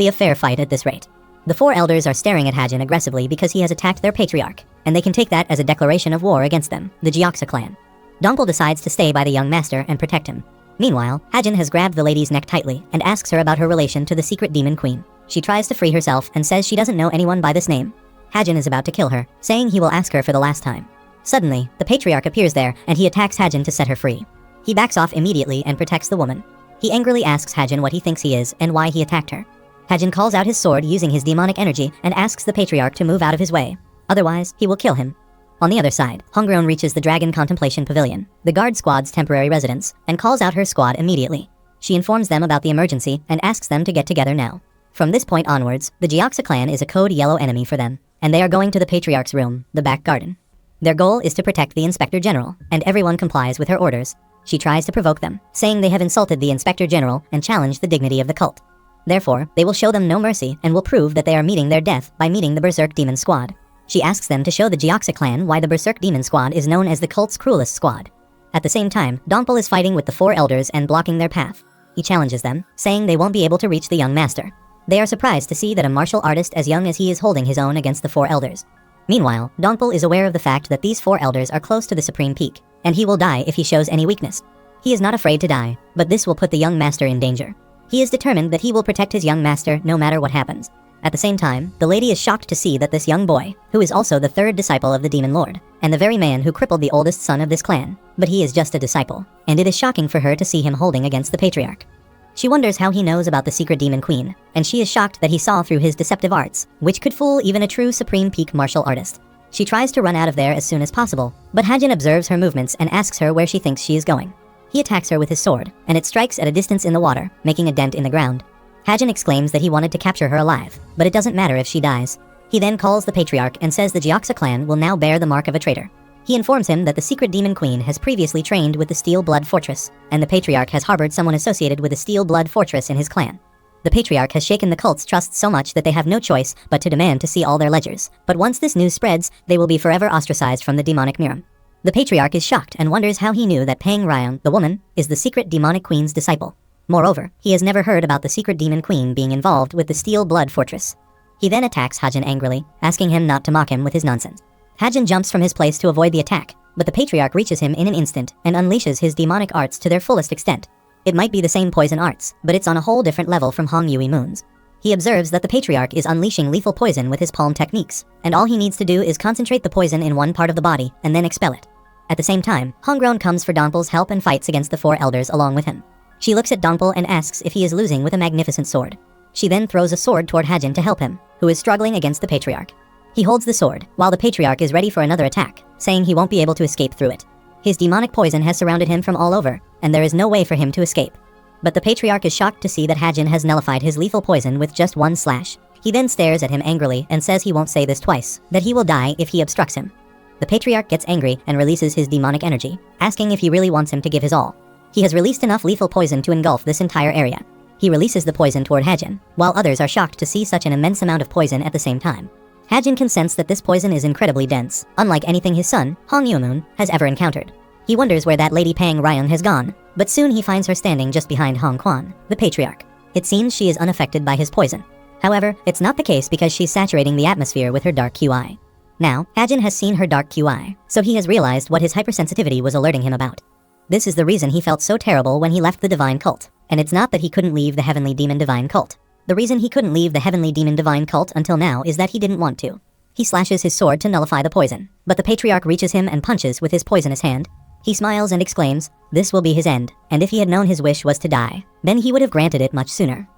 be a fair fight at this rate. The four elders are staring at Hajin aggressively because he has attacked their patriarch, and they can take that as a declaration of war against them, the Gyeoksa clan. Dongpul decides to stay by the young master and protect him. Meanwhile, Hajin has grabbed the lady's neck tightly and asks her about her relation to the secret demon queen. She tries to free herself and says she doesn't know anyone by this name. Hajin is about to kill her, saying he will ask her for the last time. Suddenly, the patriarch appears there and he attacks Hajin to set her free. He backs off immediately and protects the woman. He angrily asks Hajin what he thinks he is and why he attacked her. Hajin calls out his sword using his demonic energy and asks the patriarch to move out of his way. Otherwise, he will kill him. On the other side, Hongreon reaches the Dragon Contemplation Pavilion, the guard squad's temporary residence, and calls out her squad immediately. She informs them about the emergency and asks them to get together now. From this point onwards, the Gyeoksa clan is a code yellow enemy for them, and they are going to the patriarch's room, the back garden. Their goal is to protect the Inspector General, and everyone complies with her orders. She tries to provoke them, saying they have insulted the Inspector General and challenged the dignity of the cult. Therefore, they will show them no mercy and will prove that they are meeting their death by meeting the Berserk Demon Squad. She asks them to show the Gyeoksa clan why the Berserk Demon Squad is known as the cult's cruelest squad. At the same time, Dongpul is fighting with the four elders and blocking their path. He challenges them, saying they won't be able to reach the young master. They are surprised to see that a martial artist as young as he is holding his own against the four elders. Meanwhile, Dongpul is aware of the fact that these four elders are close to the supreme peak, and he will die if he shows any weakness. He is not afraid to die, but this will put the young master in danger. He is determined that he will protect his young master no matter what happens. At the same time, the lady is shocked to see that this young boy, who is also the third disciple of the Demon Lord, and the very man who crippled the oldest son of this clan, but he is just a disciple, and it is shocking for her to see him holding against the patriarch. She wonders how he knows about the secret demon queen, and she is shocked that he saw through his deceptive arts, which could fool even a true supreme peak martial artist. She tries to run out of there as soon as possible, but Hajin observes her movements and asks her where she thinks she is going. He attacks her with his sword, and it strikes at a distance in the water, making a dent in the ground. Hajin exclaims that he wanted to capture her alive, but it doesn't matter if she dies. He then calls the patriarch and says the Gyeoksa clan will now bear the mark of a traitor. He informs him that the secret demon queen has previously trained with the Steel Blood Fortress, and the patriarch has harbored someone associated with the Steel Blood Fortress in his clan. The patriarch has shaken the cult's trust so much that they have no choice but to demand to see all their ledgers, but once this news spreads, they will be forever ostracized from the demonic Miram. The patriarch is shocked and wonders how he knew that Pang Ryan, the woman, is the secret demonic queen's disciple. Moreover, he has never heard about the secret demon queen being involved with the Steel Blood Fortress. He then attacks Hajin angrily, asking him not to mock him with his nonsense. Hajin jumps from his place to avoid the attack, but the patriarch reaches him in an instant and unleashes his demonic arts to their fullest extent. It might be the same poison arts, but it's on a whole different level from Hong Yui Moon's. He observes that the patriarch is unleashing lethal poison with his palm techniques, and all he needs to do is concentrate the poison in one part of the body and then expel it. At the same time, Hongreon comes for Dongpul's help and fights against the four elders along with him. She looks at Dongpul and asks if he is losing with a magnificent sword. She then throws a sword toward Hajin to help him, who is struggling against the patriarch. He holds the sword, while the patriarch is ready for another attack, saying he won't be able to escape through it. His demonic poison has surrounded him from all over, and there is no way for him to escape. But the patriarch is shocked to see that Hajin has nullified his lethal poison with just one slash. He then stares at him angrily and says he won't say this twice, that he will die if he obstructs him. The patriarch gets angry and releases his demonic energy, asking if he really wants him to give his all. He has released enough lethal poison to engulf this entire area. He releases the poison toward Hajin, while others are shocked to see such an immense amount of poison at the same time. Hajin can sense that this poison is incredibly dense, unlike anything his son, Hong Yumun, has ever encountered. He wonders where that lady Pang Ryan has gone, but soon he finds her standing just behind Hong Quan, the patriarch. It seems she is unaffected by his poison. However, it's not the case because she's saturating the atmosphere with her dark QI. Now, Hajin has seen her dark QI, so he has realized what his hypersensitivity was alerting him about. This is the reason he felt so terrible when he left the divine cult, and it's not that he couldn't leave the heavenly demon divine cult. The reason he couldn't leave the heavenly demon divine cult until now is that he didn't want to. He slashes his sword to nullify the poison, but the patriarch reaches him and punches with his poisonous hand. He smiles and exclaims, this will be his end, and if he had known his wish was to die, then he would have granted it much sooner.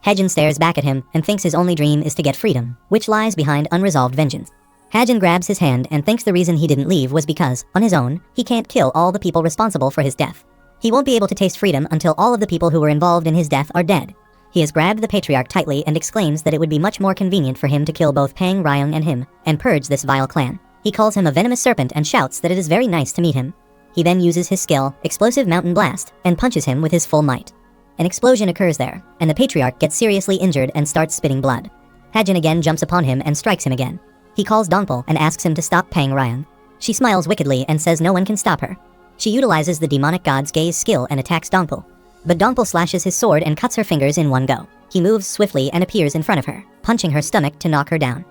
Hajin stares back at him and thinks his only dream is to get freedom, which lies behind unresolved vengeance. Hajin grabs his hand and thinks the reason he didn't leave was because, on his own, he can't kill all the people responsible for his death. He won't be able to taste freedom until all of the people who were involved in his death are dead. He has grabbed the patriarch tightly and exclaims that it would be much more convenient for him to kill both Pang Ryung and him, and purge this vile clan. He calls him a venomous serpent and shouts that it is very nice to meet him. He then uses his skill, Explosive Mountain Blast, and punches him with his full might. An explosion occurs there, and the patriarch gets seriously injured and starts spitting blood. Hajin again jumps upon him and strikes him again. He calls Dongpul and asks him to stop Pang Ryung. She smiles wickedly and says no one can stop her. She utilizes the demonic god's gaze skill and attacks Dongpul. but Dongpul slashes his sword and cuts her fingers in one go. He moves swiftly and appears in front of her, punching her stomach to knock her down.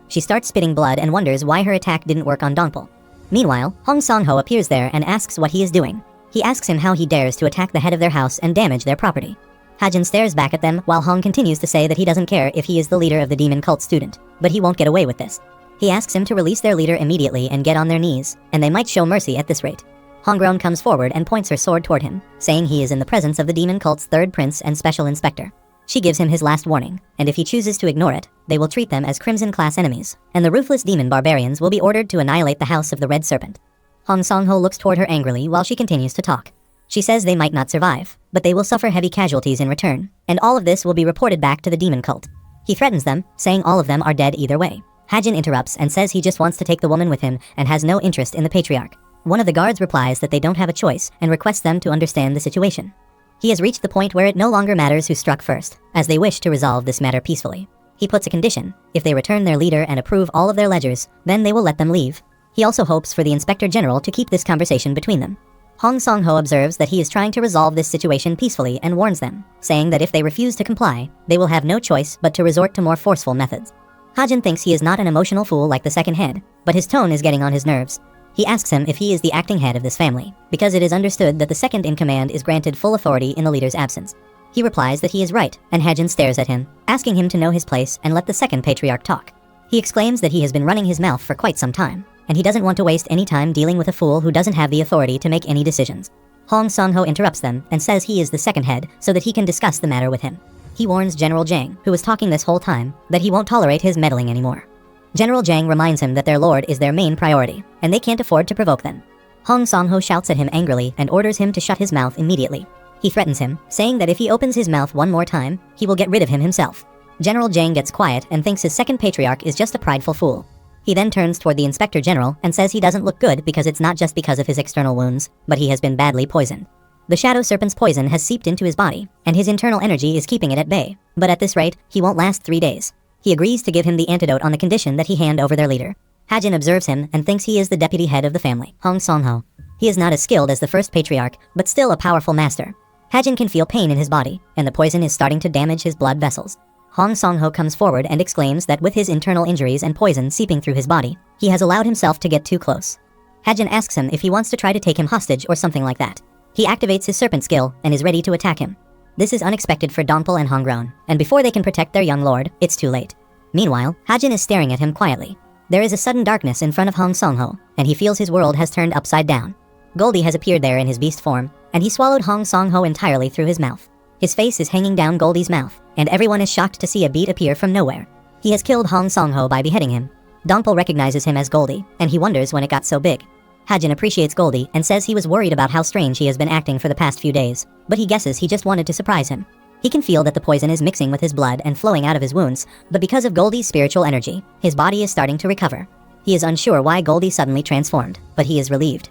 She starts spitting blood and wonders why her attack didn't work on Dongpul. Meanwhile, Hong Sang-ho appears there and asks what he is doing. He asks him how he dares to attack the head of their house and damage their property. Hajin stares back at them while Hong continues to say that he doesn't care if he is the leader of the demon cult student, but he won't get away with this. He asks him to release their leader immediately and get on their knees, and they might show mercy at this rate. Honggrown comes forward and points her sword toward him, saying he is in the presence of the demon cult's third prince and special inspector. She gives him his last warning, and if he chooses to ignore it, they will treat them as Crimson class enemies, and the ruthless demon barbarians will be ordered to annihilate the house of the Red Serpent. Hong Sang-ho looks toward her angrily while she continues to talk. She says they might not survive, but they will suffer heavy casualties in return, and all of this will be reported back to the demon cult. He threatens them, saying all of them are dead either way. Hajin interrupts and says he just wants to take the woman with him and has no interest in the patriarch. One of the guards replies that they don't have a choice and requests them to understand the situation. He has reached the point where it no longer matters who struck first, as they wish to resolve this matter peacefully. He puts a condition: if they return their leader and approve all of their ledgers, then they will let them leave. He also hopes for the Inspector General to keep this conversation between them. Hong Sang-ho observes that he is trying to resolve this situation peacefully and warns them, saying that if they refuse to comply, they will have no choice but to resort to more forceful methods. Hajin thinks he is not an emotional fool like the second head, but his tone is getting on his nerves. He asks him if he is the acting head of this family, because it is understood that the second in command is granted full authority in the leader's absence. He replies that he is right, and Hajin stares at him, asking him to know his place and let the second patriarch talk. He exclaims that he has been running his mouth for quite some time, and he doesn't want to waste any time dealing with a fool who doesn't have the authority to make any decisions. Hong Sang-ho interrupts them and says he is the second head so that he can discuss the matter with him. He warns General Zhang, who was talking this whole time, that he won't tolerate his meddling anymore. General Zhang reminds him that their lord is their main priority, and they can't afford to provoke them. Hong Sang-ho shouts at him angrily and orders him to shut his mouth immediately. He threatens him, saying that if he opens his mouth one more time, he will get rid of him himself. General Zhang gets quiet and thinks his second patriarch is just a prideful fool. He then turns toward the Inspector General and says he doesn't look good because it's not just because of his external wounds, but he has been badly poisoned. The Shadow Serpent's poison has seeped into his body, and his internal energy is keeping it at bay, but at this rate, he won't last 3 days. He agrees to give him the antidote on the condition that he hand over their leader. Hajin observes him and thinks he is the deputy head of the family, Hong Sang-ho. He is not as skilled as the first patriarch, but still a powerful master. Hajin can feel pain in his body, and the poison is starting to damage his blood vessels. Hong Sang-ho comes forward and exclaims that with his internal injuries and poison seeping through his body, he has allowed himself to get too close. Hajin asks him if he wants to try to take him hostage or something like that. He activates his serpent skill and is ready to attack him. This is unexpected for Dongpul and Honggrown, and before they can protect their young lord, it's too late. Meanwhile, Hajin is staring at him quietly. There is a sudden darkness in front of Hong Sang-ho, and he feels his world has turned upside down. Goldie has appeared there in his beast form, and he swallowed Hong Sang-ho entirely through his mouth. His face is hanging down Goldie's mouth, and everyone is shocked to see a beat appear from nowhere. He has killed Hong Sang-ho by beheading him. Dongpul recognizes him as Goldie, and he wonders when it got so big. Hajin appreciates Goldie and says he was worried about how strange he has been acting for the past few days, but he guesses he just wanted to surprise him. He can feel that the poison is mixing with his blood and flowing out of his wounds, but because of Goldie's spiritual energy, his body is starting to recover. He is unsure why Goldie suddenly transformed, but he is relieved.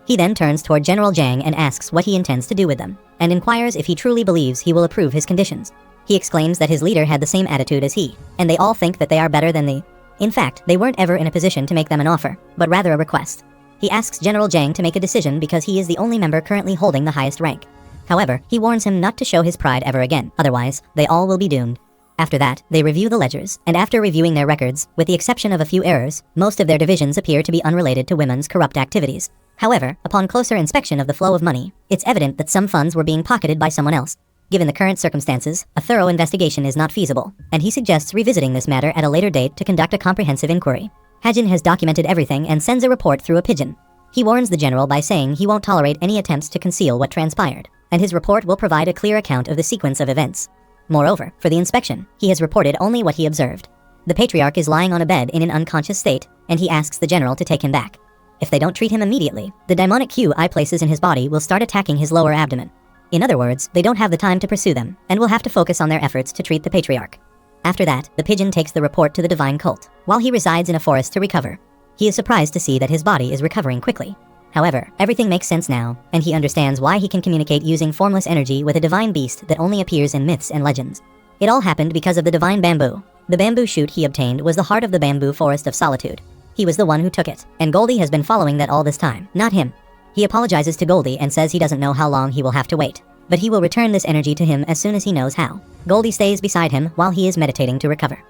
He then turns toward General Zhang and asks what he intends to do with them, and inquires if he truly believes he will approve his conditions. He exclaims that his leader had the same attitude as he, and they all think that they are better than the... In fact, they weren't ever in a position to make them an offer, but rather a request. He asks General Zhang to make a decision because he is the only member currently holding the highest rank. However, he warns him not to show his pride ever again, otherwise, they all will be doomed. After that, they review the ledgers, and after reviewing their records, with the exception of a few errors, most of their divisions appear to be unrelated to women's corrupt activities. However, upon closer inspection of the flow of money, it's evident that some funds were being pocketed by someone else. Given the current circumstances, a thorough investigation is not feasible, and he suggests revisiting this matter at a later date to conduct a comprehensive inquiry. Hajin has documented everything and sends a report through a pigeon. He warns the general by saying he won't tolerate any attempts to conceal what transpired, and his report will provide a clear account of the sequence of events. Moreover, for the inspection, he has reported only what he observed. The patriarch is lying on a bed in an unconscious state, and he asks the general to take him back. If they don't treat him immediately, the demonic QI places in his body will start attacking his lower abdomen. In other words, they don't have the time to pursue them, and will have to focus on their efforts to treat the patriarch. After that, the pigeon takes the report to the divine cult, while he resides in a forest to recover. He is surprised to see that his body is recovering quickly. However, everything makes sense now, and he understands why he can communicate using formless energy with a divine beast that only appears in myths and legends. It all happened because of the divine bamboo. The bamboo shoot he obtained was the heart of the bamboo forest of solitude. He was the one who took it, and Goldie has been following that all this time, not him. He apologizes to Goldie and says he doesn't know how long he will have to wait. but he will return this energy to him as soon as he knows how. Goldie stays beside him while he is meditating to recover.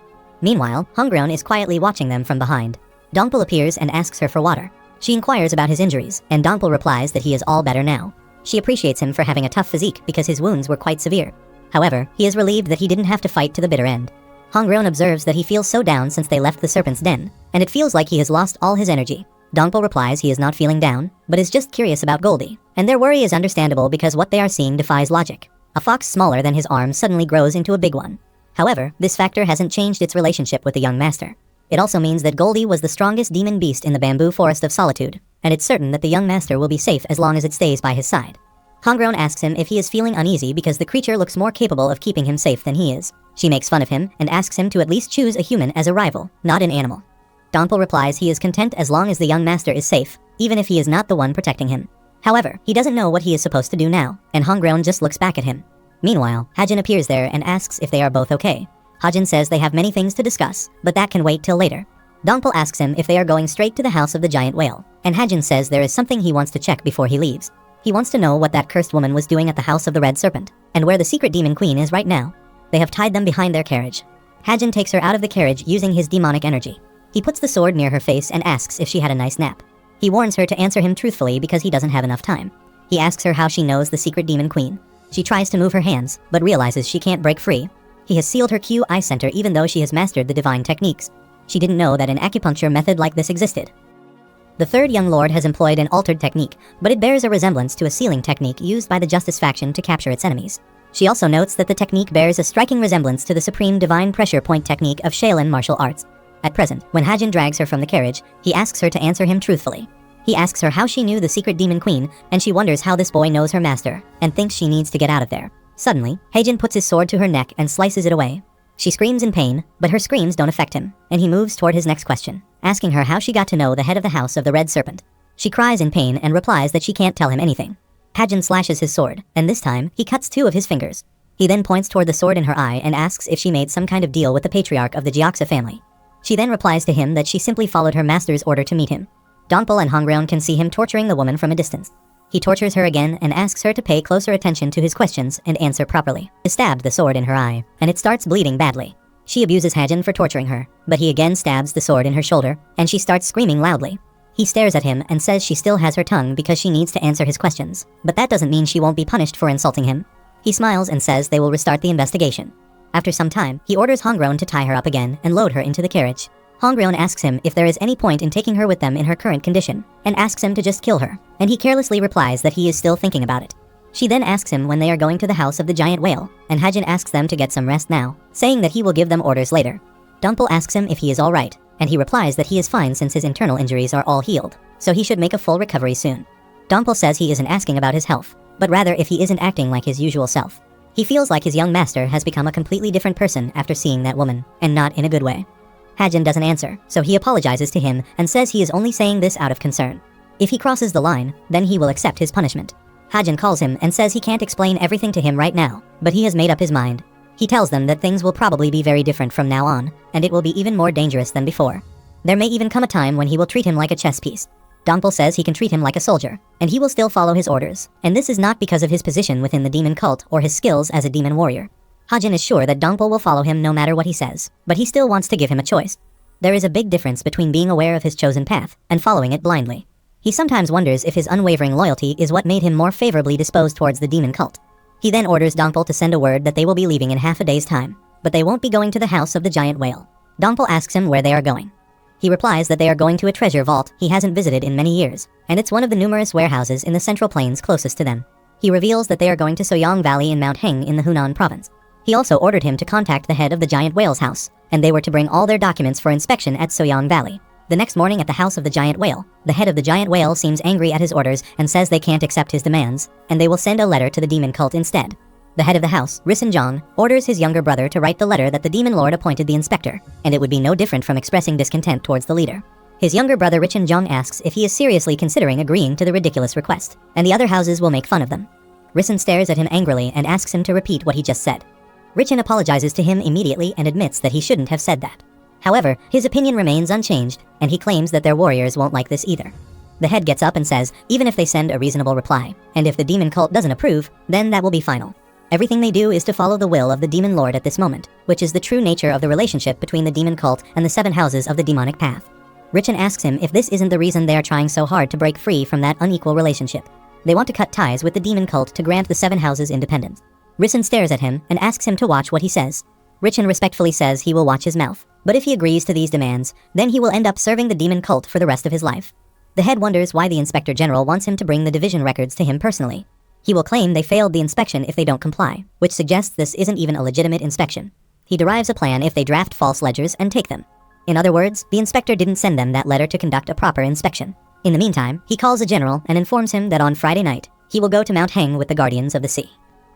Meanwhile, Hongreon is quietly watching them from behind. Dongpul appears and asks her for water. She inquires about his injuries, and Dongpul replies that he is all better now. She appreciates him for having a tough physique because his wounds were quite severe. However, he is relieved that he didn't have to fight to the bitter end. Hongreon observes that he feels so down since they left the serpent's den, and it feels like he has lost all his energy. Dongpul replies he is not feeling down, but is just curious about Goldie, and their worry is understandable because what they are seeing defies logic. A fox smaller than his arm suddenly grows into a big one. However, this factor hasn't changed its relationship with the young master. It also means that Goldie was the strongest demon beast in the bamboo forest of solitude, and it's certain that the young master will be safe as long as it stays by his side. Hongreon asks him if he is feeling uneasy because the creature looks more capable of keeping him safe than he is. She makes fun of him and asks him to at least choose a human as a rival, not an animal. Dongpul replies he is content as long as the young master is safe, even if he is not the one protecting him. However, he doesn't know what he is supposed to do now, and Hongreon just looks back at him. Meanwhile, Hajin appears there and asks if they are both okay. Hajin says they have many things to discuss, but that can wait till later. Dongpul asks him if they are going straight to the house of the giant whale, and Hajin says there is something he wants to check before he leaves. He wants to know what that cursed woman was doing at the house of the red serpent, and where the secret demon queen is right now. They have tied them behind their carriage. Hajin takes her out of the carriage using his demonic energy. He puts the sword near her face and asks if she had a nice nap. He warns her to answer him truthfully because he doesn't have enough time. He asks her how she knows the secret demon queen. She tries to move her hands, but realizes she can't break free. He has sealed her QI center even though she has mastered the divine techniques. She didn't know that an acupuncture method like this existed. The third young lord has employed an altered technique, but it bears a resemblance to a sealing technique used by the Justice faction to capture its enemies. She also notes that the technique bears a striking resemblance to the supreme divine pressure point technique of Shaolin martial arts. At present, when Hajin drags her from the carriage, he asks her to answer him truthfully. He asks her how she knew the secret demon queen, and she wonders how this boy knows her master, and thinks she needs to get out of there. Suddenly, Hajin puts his sword to her neck and slices it away. She screams in pain, but her screams don't affect him, and he moves toward his next question, asking her how she got to know the head of the house of the red serpent. She cries in pain and replies that she can't tell him anything. Hajin slashes his sword, and this time, he cuts 2 of his fingers. He then points toward the sword in her eye and asks if she made some kind of deal with the patriarch of the Gyeoksa family. She then replies to him that she simply followed her master's order to meet him. Dongpul and Hongreon can see him torturing the woman from a distance. He tortures her again and asks her to pay closer attention to his questions and answer properly. He stabbed the sword in her eye, and it starts bleeding badly. She abuses Hajin for torturing her, but he again stabs the sword in her shoulder, and she starts screaming loudly. He stares at him and says she still has her tongue because she needs to answer his questions, but that doesn't mean she won't be punished for insulting him. He smiles and says they will restart the investigation. After some time, he orders Hongreon to tie her up again and load her into the carriage. Hongreon asks him if there is any point in taking her with them in her current condition, and asks him to just kill her, and he carelessly replies that he is still thinking about it. She then asks him when they are going to the house of the giant whale, and Hajin asks them to get some rest now, saying that he will give them orders later. Dongpul asks him if he is alright, and he replies that he is fine since his internal injuries are all healed, so he should make a full recovery soon. Dongpul says he isn't asking about his health, but rather if he isn't acting like his usual self. He feels like his young master has become a completely different person after seeing that woman, and not in a good way. Hajin doesn't answer, so he apologizes to him and says he is only saying this out of concern. If he crosses the line, then he will accept his punishment. Hajin calls him and says he can't explain everything to him right now, but he has made up his mind. He tells them that things will probably be very different from now on, and it will be even more dangerous than before. There may even come a time when he will treat him like a chess piece. Dongpul says he can treat him like a soldier, and he will still follow his orders, and this is not because of his position within the demon cult or his skills as a demon warrior. Hajin is sure that Dongpul will follow him no matter what he says, but he still wants to give him a choice. There is a big difference between being aware of his chosen path and following it blindly. He sometimes wonders if his unwavering loyalty is what made him more favorably disposed towards the demon cult. He then orders Dongpul to send a word that they will be leaving in half a day's time, but they won't be going to the house of the giant whale. Dongpul asks him where they are going. He replies that they are going to a treasure vault he hasn't visited in many years, and it's one of the numerous warehouses in the central plains closest to them. He reveals that they are going to Soyang Valley in Mount Heng in the Hunan province. He also ordered him to contact the head of the giant whale's house, and they were to bring all their documents for inspection at Soyang Valley. The next morning at the house of the giant whale, the head of the giant whale seems angry at his orders and says they can't accept his demands, and they will send a letter to the demon cult instead. The head of the house, Risenjong, orders his younger brother to write the letter that the demon lord appointed the inspector, and it would be no different from expressing discontent towards the leader. His younger brother Risenjong asks if he is seriously considering agreeing to the ridiculous request, and the other houses will make fun of them. Risen stares at him angrily and asks him to repeat what he just said. Richen apologizes to him immediately and admits that he shouldn't have said that. However, his opinion remains unchanged, and he claims that their warriors won't like this either. The head gets up and says, even if they send a reasonable reply, and if the demon cult doesn't approve, then that will be final. Everything they do is to follow the will of the demon lord at this moment, which is the true nature of the relationship between the demon cult and the 7 houses of the demonic path. Richin asks him if this isn't the reason they are trying so hard to break free from that unequal relationship. They want to cut ties with the demon cult to grant the 7 houses independence. Richin stares at him and asks him to watch what he says. Richin respectfully says he will watch his mouth, but if he agrees to these demands, then he will end up serving the demon cult for the rest of his life. The head wonders why the Inspector General wants him to bring the division records to him personally. He will claim they failed the inspection if they don't comply, which suggests this isn't even a legitimate inspection. He derives a plan if they draft false ledgers and take them. In other words, the inspector didn't send them that letter to conduct a proper inspection. In the meantime, he calls the general and informs him that on Friday night, he will go to Mount Heng with the Guardians of the Sea.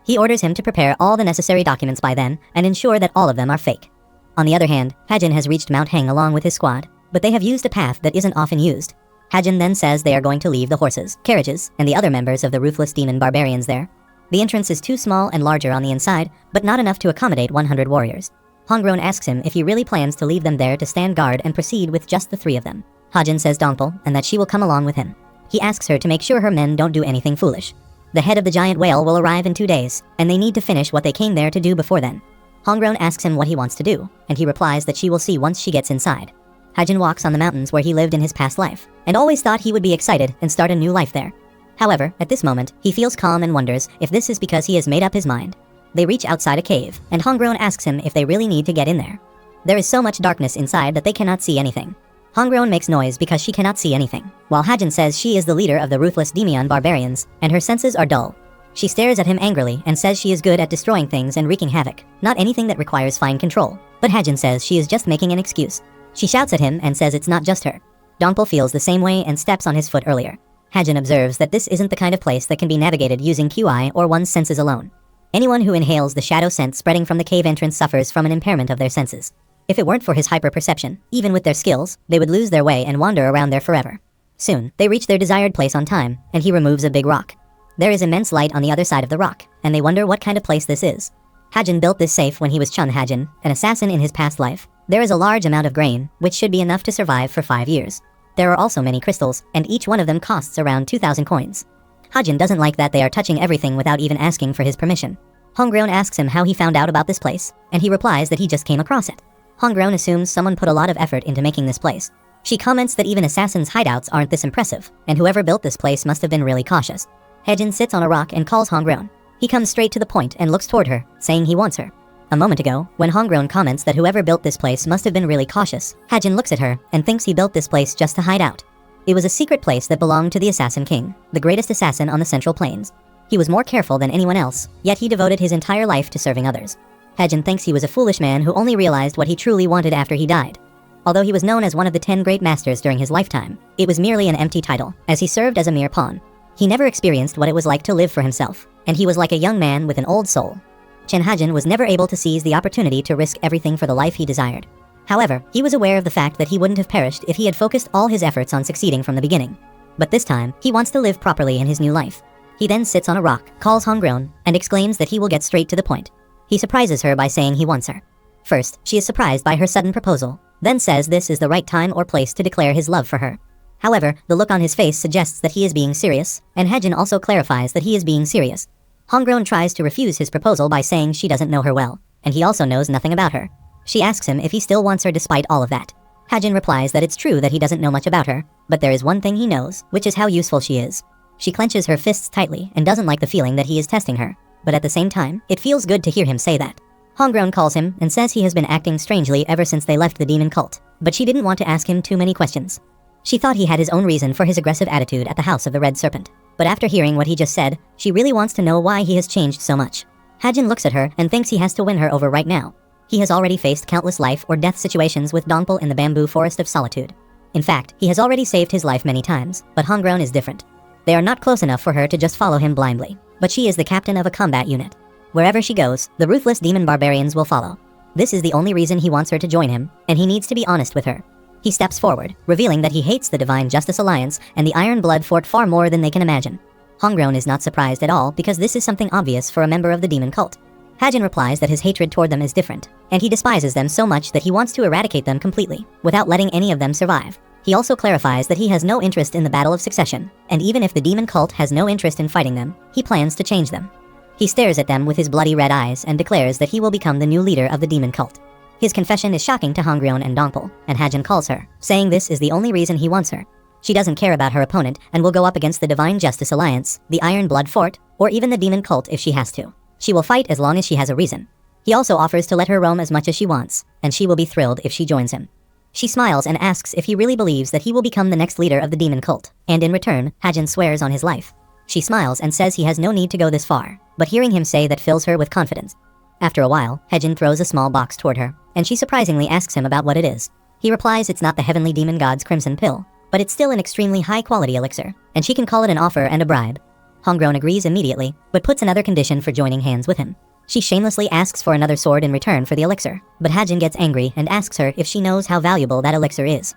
He orders him to prepare all the necessary documents by then and ensure that all of them are fake. On the other hand, Hajin has reached Mount Heng along with his squad, but they have used a path that isn't often used. Hajin then says they are going to leave the horses, carriages, and the other members of the ruthless demon barbarians there. The entrance is too small and larger on the inside, but not enough to accommodate 100 warriors. Hongroan asks him if he really plans to leave them there to stand guard and proceed with just the 3 of them. Hajin says Dongpul and that she will come along with him. He asks her to make sure her men don't do anything foolish. The head of the giant whale will arrive in 2 days, and they need to finish what they came there to do before then. Hongroan asks him what he wants to do, and he replies that she will see once she gets inside. Hajin walks on the mountains where he lived in his past life, and always thought he would be excited and start a new life there. However, at this moment, he feels calm and wonders if this is because he has made up his mind. They reach outside a cave, and Hongroan asks him if they really need to get in there. There is so much darkness inside that they cannot see anything. Hongroan makes noise because she cannot see anything, while Hajin says she is the leader of the ruthless Demion barbarians, and her senses are dull. She stares at him angrily and says she is good at destroying things and wreaking havoc, not anything that requires fine control. But Hajin says she is just making an excuse. She shouts at him and says it's not just her. Dongpul feels the same way and steps on his foot earlier. Hajin observes that this isn't the kind of place that can be navigated using QI or one's senses alone. Anyone who inhales the shadow scent spreading from the cave entrance suffers from an impairment of their senses. If it weren't for his hyper-perception, even with their skills, they would lose their way and wander around there forever. Soon, they reach their desired place on time, and he removes a big rock. There is immense light on the other side of the rock, and they wonder what kind of place this is. Hajin built this safe when he was Chun Hajin, an assassin in his past life. There is a large amount of grain, which should be enough to survive for 5 years. There are also many crystals, and each one of them costs around 2,000 coins. Hajin doesn't like that they are touching everything without even asking for his permission. Hongroan asks him how he found out about this place, and he replies that he just came across it. Hongroan assumes someone put a lot of effort into making this place. She comments that even assassins' hideouts aren't this impressive, and whoever built this place must have been really cautious. Hajin sits on a rock and calls Hongroan. He comes straight to the point and looks toward her, saying he wants her. A moment ago, when Hongroan comments that whoever built this place must have been really cautious, Hajin looks at her and thinks he built this place just to hide out. It was a secret place that belonged to the Assassin King, the greatest assassin on the Central Plains. He was more careful than anyone else, yet he devoted his entire life to serving others. Hajin thinks he was a foolish man who only realized what he truly wanted after he died. Although he was known as one of the 10 great masters during his lifetime, it was merely an empty title, as he served as a mere pawn. He never experienced what it was like to live for himself, and he was like a young man with an old soul. Chen Hajin was never able to seize the opportunity to risk everything for the life he desired. However, he was aware of the fact that he wouldn't have perished if he had focused all his efforts on succeeding from the beginning. But this time, he wants to live properly in his new life. He then sits on a rock, calls Hongroan, and exclaims that he will get straight to the point. He surprises her by saying he wants her. First, she is surprised by her sudden proposal, then says this is the right time or place to declare his love for her. However, the look on his face suggests that he is being serious, and Hajin also clarifies that he is being serious. Hongroan tries to refuse his proposal by saying she doesn't know her well, and he also knows nothing about her. She asks him if he still wants her despite all of that. Hajin replies that it's true that he doesn't know much about her, but there is one thing he knows, which is how useful she is. She clenches her fists tightly and doesn't like the feeling that he is testing her, but at the same time, it feels good to hear him say that. Hongroan calls him and says he has been acting strangely ever since they left the demon cult, but she didn't want to ask him too many questions. She thought he had his own reason for his aggressive attitude at the House of the Red Serpent, but after hearing what he just said, she really wants to know why he has changed so much. Hajin looks at her and thinks he has to win her over right now. He has already faced countless life or death situations with Dongpul in the bamboo forest of solitude. In fact, he has already saved his life many times, but Hongroan is different. They are not close enough for her to just follow him blindly, but she is the captain of a combat unit. Wherever she goes, the ruthless demon barbarians will follow. This is the only reason he wants her to join him, and he needs to be honest with her. He steps forward, revealing that he hates the Divine Justice Alliance and the Iron Blood Fort far more than they can imagine. Hongroan is not surprised at all because this is something obvious for a member of the demon cult. Hajin replies that his hatred toward them is different, and he despises them so much that he wants to eradicate them completely, without letting any of them survive. He also clarifies that he has no interest in the battle of succession, and even if the demon cult has no interest in fighting them, he plans to change them. He stares at them with his bloody red eyes and declares that he will become the new leader of the demon cult. His confession is shocking to Hongryun and Dongpul, and Hajin calls her, saying this is the only reason he wants her. She doesn't care about her opponent and will go up against the Divine Justice Alliance, the Iron Blood Fort, or even the demon cult if she has to. She will fight as long as she has a reason. He also offers to let her roam as much as she wants, and she will be thrilled if she joins him. She smiles and asks if he really believes that he will become the next leader of the demon cult, and in return, Hajin swears on his life. She smiles and says he has no need to go this far, but hearing him say that fills her with confidence. After a while, Hajin throws a small box toward her, and she surprisingly asks him about what it is. He replies it's not the heavenly demon god's crimson pill, but it's still an extremely high-quality elixir, and she can call it an offer and a bribe. Hongryun agrees immediately, but puts another condition for joining hands with him. She shamelessly asks for another sword in return for the elixir, but Hajin gets angry and asks her if she knows how valuable that elixir is.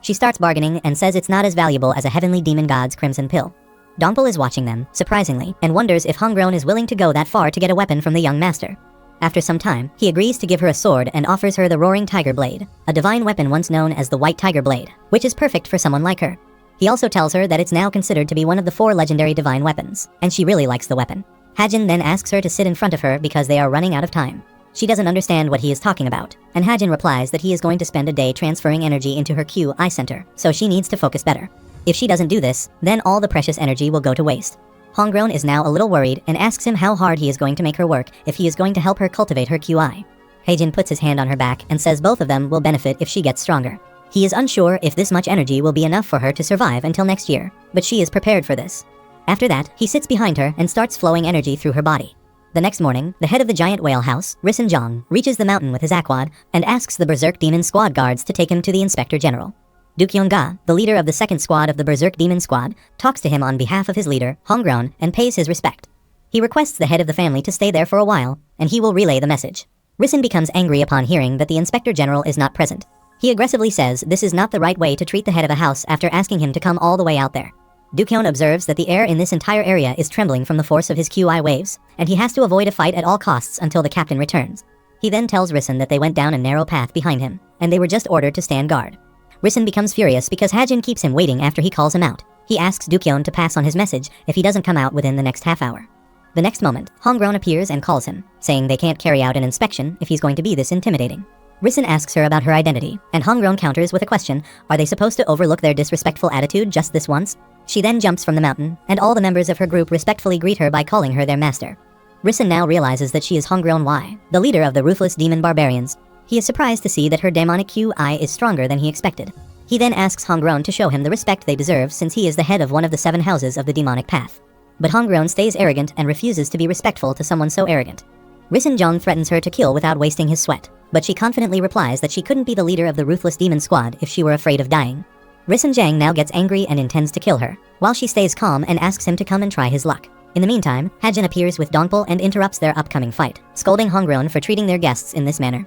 She starts bargaining and says it's not as valuable as a heavenly demon god's crimson pill. Dongpul is watching them, surprisingly, and wonders if Hongryun is willing to go that far to get a weapon from the young master. After some time, he agrees to give her a sword and offers her the Roaring Tiger Blade, a divine weapon once known as the White Tiger Blade, which is perfect for someone like her. He also tells her that it's now considered to be one of the 4 legendary divine weapons, and she really likes the weapon. Hajin then asks her to sit in front of her because they are running out of time. She doesn't understand what he is talking about, and Hajin replies that he is going to spend a day transferring energy into her QI center, so she needs to focus better. If she doesn't do this, then all the precious energy will go to waste. Hongryun is now a little worried and asks him how hard he is going to make her work if he is going to help her cultivate her QI. Hajin puts his hand on her back and says both of them will benefit if she gets stronger. He is unsure if this much energy will be enough for her to survive until next year, but she is prepared for this. After that, he sits behind her and starts flowing energy through her body. The next morning, the head of the giant whale house, Risenjong, reaches the mountain with his aquad and asks the Berserk Demon Squad guards to take him to the Inspector General. Dukyong-ga, the leader of the second squad of the Berserk Demon Squad, talks to him on behalf of his leader, Hongryun, and pays his respect. He requests the head of the family to stay there for a while, and he will relay the message. Risen becomes angry upon hearing that the Inspector General is not present. He aggressively says this is not the right way to treat the head of a house after asking him to come all the way out there. Dukyeon observes that the air in this entire area is trembling from the force of his QI waves, and he has to avoid a fight at all costs until the captain returns. He then tells Risen that they went down a narrow path behind him, and they were just ordered to stand guard. Risen becomes furious because Hajin keeps him waiting after he calls him out. He asks Dukyeon to pass on his message if he doesn't come out within the next half hour. The next moment, Hongryun appears and calls him, saying they can't carry out an inspection if he's going to be this intimidating. Risen asks her about her identity, and Hongryun counters with a question, are they supposed to overlook their disrespectful attitude just this once? She then jumps from the mountain, and all the members of her group respectfully greet her by calling her their master. Risen now realizes that she is Hongryun Y, the leader of the ruthless demon barbarians. He is surprised to see that her demonic QI is stronger than he expected. He then asks Hongryun to show him the respect they deserve since he is the head of one of the 7 houses of the demonic path. But Hongryun stays arrogant and refuses to be respectful to someone so arrogant. Risenjong threatens her to kill without wasting his sweat, but she confidently replies that she couldn't be the leader of the ruthless demon squad if she were afraid of dying. Risenjang now gets angry and intends to kill her, while she stays calm and asks him to come and try his luck. In the meantime, Hajin appears with Dongpul and interrupts their upcoming fight, scolding Hongryun for treating their guests in this manner.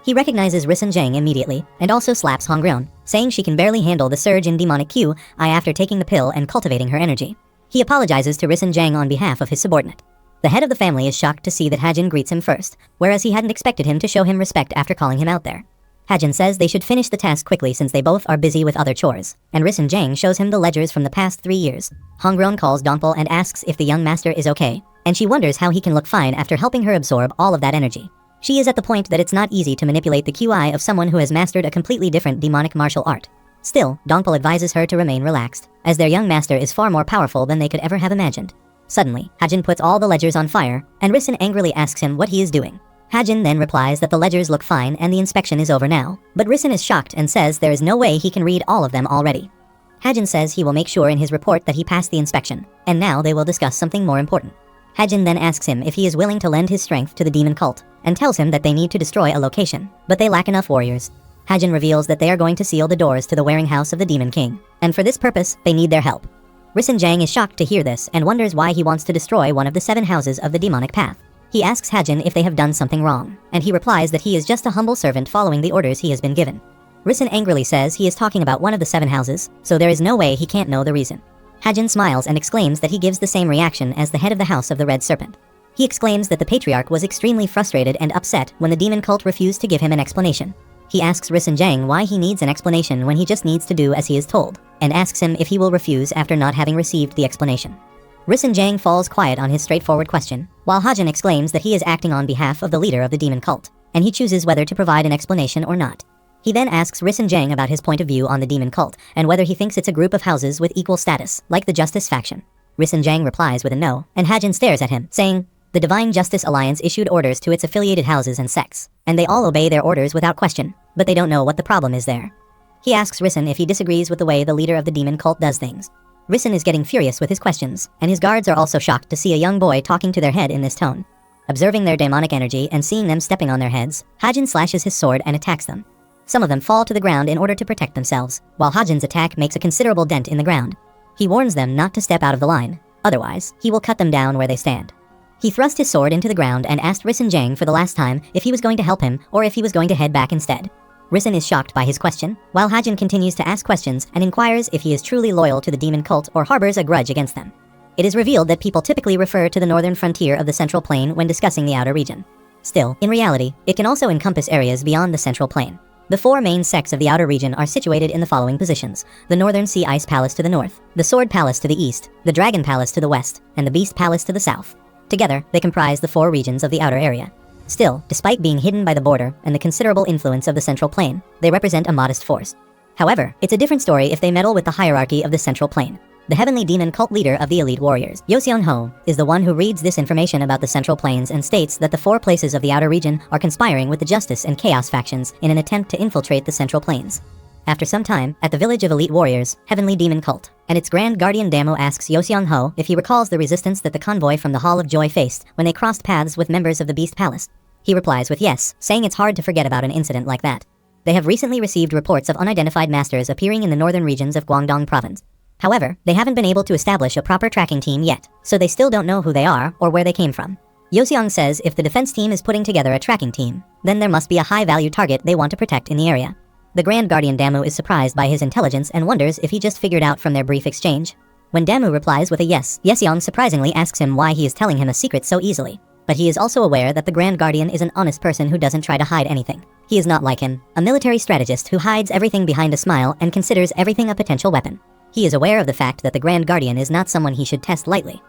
He recognizes Risenjang immediately, and also slaps Hongryun, saying she can barely handle the surge in demonic QI after taking the pill and cultivating her energy. He apologizes to Risenjang on behalf of his subordinate. The head of the family is shocked to see that Hajin greets him first, whereas he hadn't expected him to show him respect after calling him out there. Hajin says they should finish the task quickly since they both are busy with other chores, and Risenjang shows him the ledgers from the past 3 years. Hongryun calls Dongpul and asks if the young master is okay, and she wonders how he can look fine after helping her absorb all of that energy. She is at the point that it's not easy to manipulate the QI of someone who has mastered a completely different demonic martial art. Still, Dongpul advises her to remain relaxed, as their young master is far more powerful than they could ever have imagined. Suddenly, Hajin puts all the ledgers on fire, and Risen angrily asks him what he is doing. Hajin then replies that the ledgers look fine and the inspection is over now, but Risen is shocked and says there is no way he can read all of them already. Hajin says he will make sure in his report that he passed the inspection, and now they will discuss something more important. Hajin then asks him if he is willing to lend his strength to the demon cult, and tells him that they need to destroy a location, but they lack enough warriors. Hajin reveals that they are going to seal the doors to the Wearing House of the Demon King, and for this purpose, they need their help. Risenjang is shocked to hear this and wonders why he wants to destroy one of the 7 houses of the demonic path. He asks Hajin if they have done something wrong, and he replies that he is just a humble servant following the orders he has been given. Risen angrily says he is talking about one of the 7 houses, so there is no way he can't know the reason. Hajin smiles and exclaims that he gives the same reaction as the head of the House of the Red Serpent. He exclaims that the patriarch was extremely frustrated and upset when the demon cult refused to give him an explanation. He asks Rissen Jang why he needs an explanation when he just needs to do as he is told, and asks him if he will refuse after not having received the explanation. Rissen Jang falls quiet on his straightforward question, while Hajin exclaims that he is acting on behalf of the leader of the demon cult, and he chooses whether to provide an explanation or not. He then asks Rissen Jang about his point of view on the demon cult, and whether he thinks it's a group of houses with equal status, like the Justice faction. Rissen Jang replies with a no, and Hajin stares at him, saying, "The Divine Justice Alliance issued orders to its affiliated houses and sects, and they all obey their orders without question, but they don't know what the problem is there." He asks Rissen if he disagrees with the way the leader of the demon cult does things. Rissen is getting furious with his questions, and his guards are also shocked to see a young boy talking to their head in this tone. Observing their demonic energy and seeing them stepping on their heads, Hajin slashes his sword and attacks them. Some of them fall to the ground in order to protect themselves, while Hajin's attack makes a considerable dent in the ground. He warns them not to step out of the line, otherwise, he will cut them down where they stand. He thrust his sword into the ground and asked Rissen Jang for the last time if he was going to help him or if he was going to head back instead. Rissen is shocked by his question, while Hajin continues to ask questions and inquires if he is truly loyal to the demon cult or harbors a grudge against them. It is revealed that people typically refer to the northern frontier of the Central Plain when discussing the outer region. Still, in reality, it can also encompass areas beyond the Central Plain. The four main sects of the outer region are situated in the following positions: the Northern Sea Ice Palace to the north, the Sword Palace to the east, the Dragon Palace to the west, and the Beast Palace to the south. Together, they comprise the four regions of the outer area. Still, despite being hidden by the border and the considerable influence of the Central Plain, they represent a modest force. However, it's a different story if they meddle with the hierarchy of the Central Plain. The heavenly demon cult leader of the elite warriors, Yoseong-ho, is the one who reads this information about the Central Plains and states that the four places of the outer region are conspiring with the Justice and Chaos factions in an attempt to infiltrate the Central Plains. After some time, at the village of elite warriors, Heavenly Demon Cult, and its Grand Guardian Damo asks Yoseong-ho if he recalls the resistance that the convoy from the Hall of Joy faced when they crossed paths with members of the Beast Palace. He replies with yes, saying it's hard to forget about an incident like that. They have recently received reports of unidentified masters appearing in the northern regions of Guangdong Province. However, they haven't been able to establish a proper tracking team yet, so they still don't know who they are or where they came from. Yoseong says if the defense team is putting together a tracking team, then there must be a high-value target they want to protect in the area. The Grand Guardian Damu is surprised by his intelligence and wonders if he just figured out from their brief exchange. When Damu replies with a yes, Yoseong surprisingly asks him why he is telling him a secret so easily. But he is also aware that the Grand Guardian is an honest person who doesn't try to hide anything. He is not like him, a military strategist who hides everything behind a smile and considers everything a potential weapon. He is aware of the fact that the Grand Guardian is not someone he should test lightly.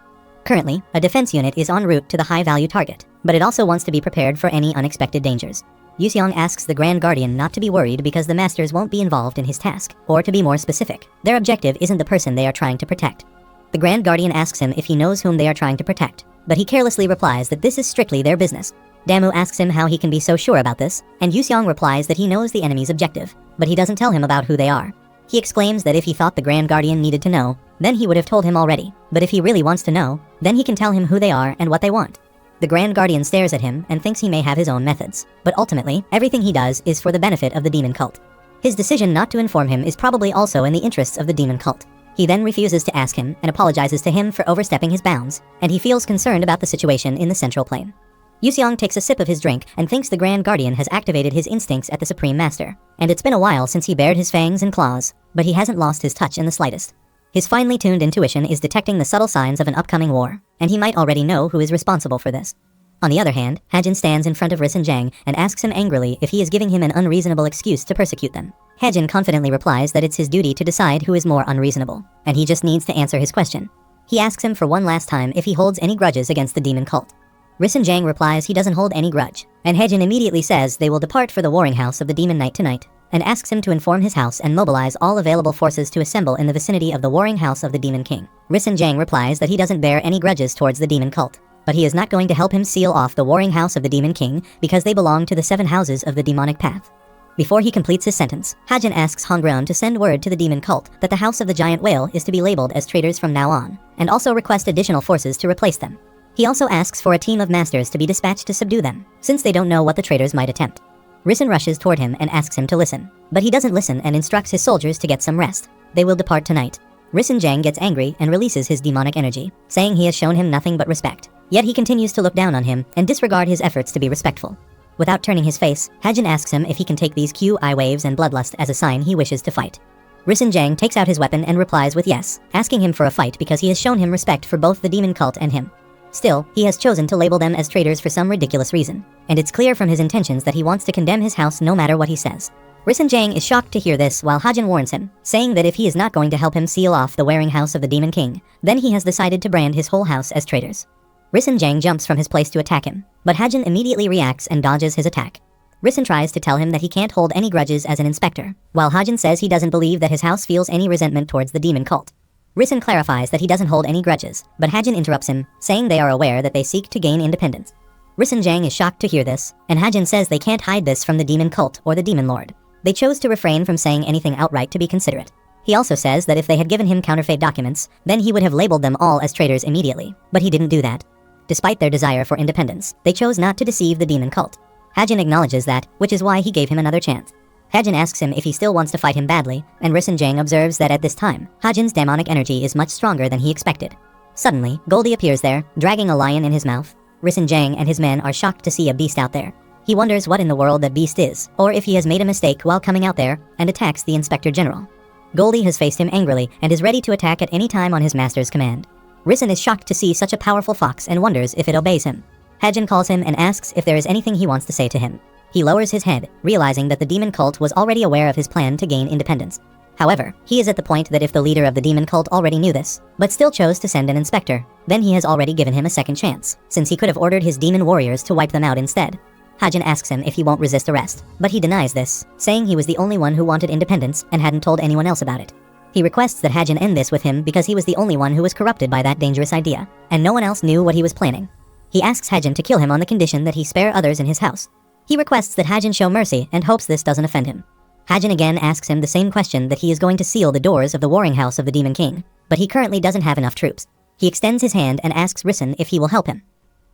Currently, a defense unit is en route to the high-value target, but it also wants to be prepared for any unexpected dangers. Yoseong asks the Grand Guardian not to be worried because the masters won't be involved in his task, or to be more specific, their objective isn't the person they are trying to protect. The Grand Guardian asks him if he knows whom they are trying to protect, but he carelessly replies that this is strictly their business. Damu asks him how he can be so sure about this, and Yoseong replies that he knows the enemy's objective, but he doesn't tell him about who they are. He exclaims that if he thought the Grand Guardian needed to know, then he would have told him already, but if he really wants to know, then he can tell him who they are and what they want. The Grand Guardian stares at him and thinks he may have his own methods, but ultimately, everything he does is for the benefit of the demon cult. His decision not to inform him is probably also in the interests of the demon cult. He then refuses to ask him and apologizes to him for overstepping his bounds, and he feels concerned about the situation in the Central Plain. Yoseong takes a sip of his drink and thinks the Grand Guardian has activated his instincts at the Supreme Master, and it's been a while since he bared his fangs and claws, but he hasn't lost his touch in the slightest. His finely tuned intuition is detecting the subtle signs of an upcoming war, and he might already know who is responsible for this. On the other hand, Hajin stands in front of Rissen Jang and asks him angrily if he is giving him an unreasonable excuse to persecute them. Hajin confidently replies that it's his duty to decide who is more unreasonable, and he just needs to answer his question. He asks him for one last time if he holds any grudges against the demon cult. Rissen Jang replies he doesn't hold any grudge, and Hajin immediately says they will depart for the warring house of the Demon Knight tonight, and asks him to inform his house and mobilize all available forces to assemble in the vicinity of the warring house of the Demon King. Rissen Jang replies that he doesn't bear any grudges towards the demon cult, but he is not going to help him seal off the warring house of the Demon King because they belong to the 7 houses of the demonic path. Before he completes his sentence, Hajin asks Hongreon to send word to the demon cult that the House of the Giant Whale is to be labeled as traitors from now on, and also request additional forces to replace them. He also asks for a team of masters to be dispatched to subdue them, since they don't know what the traitors might attempt. Rissen rushes toward him and asks him to listen, but he doesn't listen and instructs his soldiers to get some rest. They will depart tonight. Rissen Jang gets angry and releases his demonic energy, saying he has shown him nothing but respect. Yet he continues to look down on him and disregard his efforts to be respectful. Without turning his face, Hajin asks him if he can take these QI waves and bloodlust as a sign he wishes to fight. Rissen Jang takes out his weapon and replies with yes, asking him for a fight because he has shown him respect for both the demon cult and him. Still, he has chosen to label them as traitors for some ridiculous reason, and it's clear from his intentions that he wants to condemn his house no matter what he says. Rissen Jang is shocked to hear this while Hajin warns him, saying that if he is not going to help him seal off the Waring House of the Demon King, then he has decided to brand his whole house as traitors. Rissen Jang jumps from his place to attack him, but Hajin immediately reacts and dodges his attack. Rissen tries to tell him that he can't hold any grudges as an inspector, while Hajin says he doesn't believe that his house feels any resentment towards the demon cult. Rissen clarifies that he doesn't hold any grudges, but Hajin interrupts him, saying they are aware that they seek to gain independence. Rissen Jang is shocked to hear this, and Hajin says they can't hide this from the demon cult or the demon lord. They chose to refrain from saying anything outright to be considerate. He also says that if they had given him counterfeit documents, then he would have labeled them all as traitors immediately, but he didn't do that. Despite their desire for independence, they chose not to deceive the demon cult. Hajin acknowledges that, which is why he gave him another chance. Hajin asks him if he still wants to fight him badly, and Rissen Jang observes that at this time, Hajin's demonic energy is much stronger than he expected. Suddenly, Goldie appears there, dragging a lion in his mouth. Rissen Jang and his men are shocked to see a beast out there. He wonders what in the world that beast is, or if he has made a mistake while coming out there, and attacks the Inspector General. Goldie has faced him angrily and is ready to attack at any time on his master's command. Rissen is shocked to see such a powerful fox and wonders if it obeys him. Hajin calls him and asks if there is anything he wants to say to him. He lowers his head, realizing that the demon cult was already aware of his plan to gain independence. However, he is at the point that if the leader of the demon cult already knew this, but still chose to send an inspector, then he has already given him a second chance, since he could have ordered his demon warriors to wipe them out instead. Hajin asks him if he won't resist arrest, but he denies this, saying he was the only one who wanted independence and hadn't told anyone else about it. He requests that Hajin end this with him because he was the only one who was corrupted by that dangerous idea, and no one else knew what he was planning. He asks Hajin to kill him on the condition that he spare others in his house. He requests that Hajin show mercy and hopes this doesn't offend him. Hajin again asks him the same question that he is going to seal the doors of the Waring House of the Demon King, but he currently doesn't have enough troops. He extends his hand and asks Rissen if he will help him.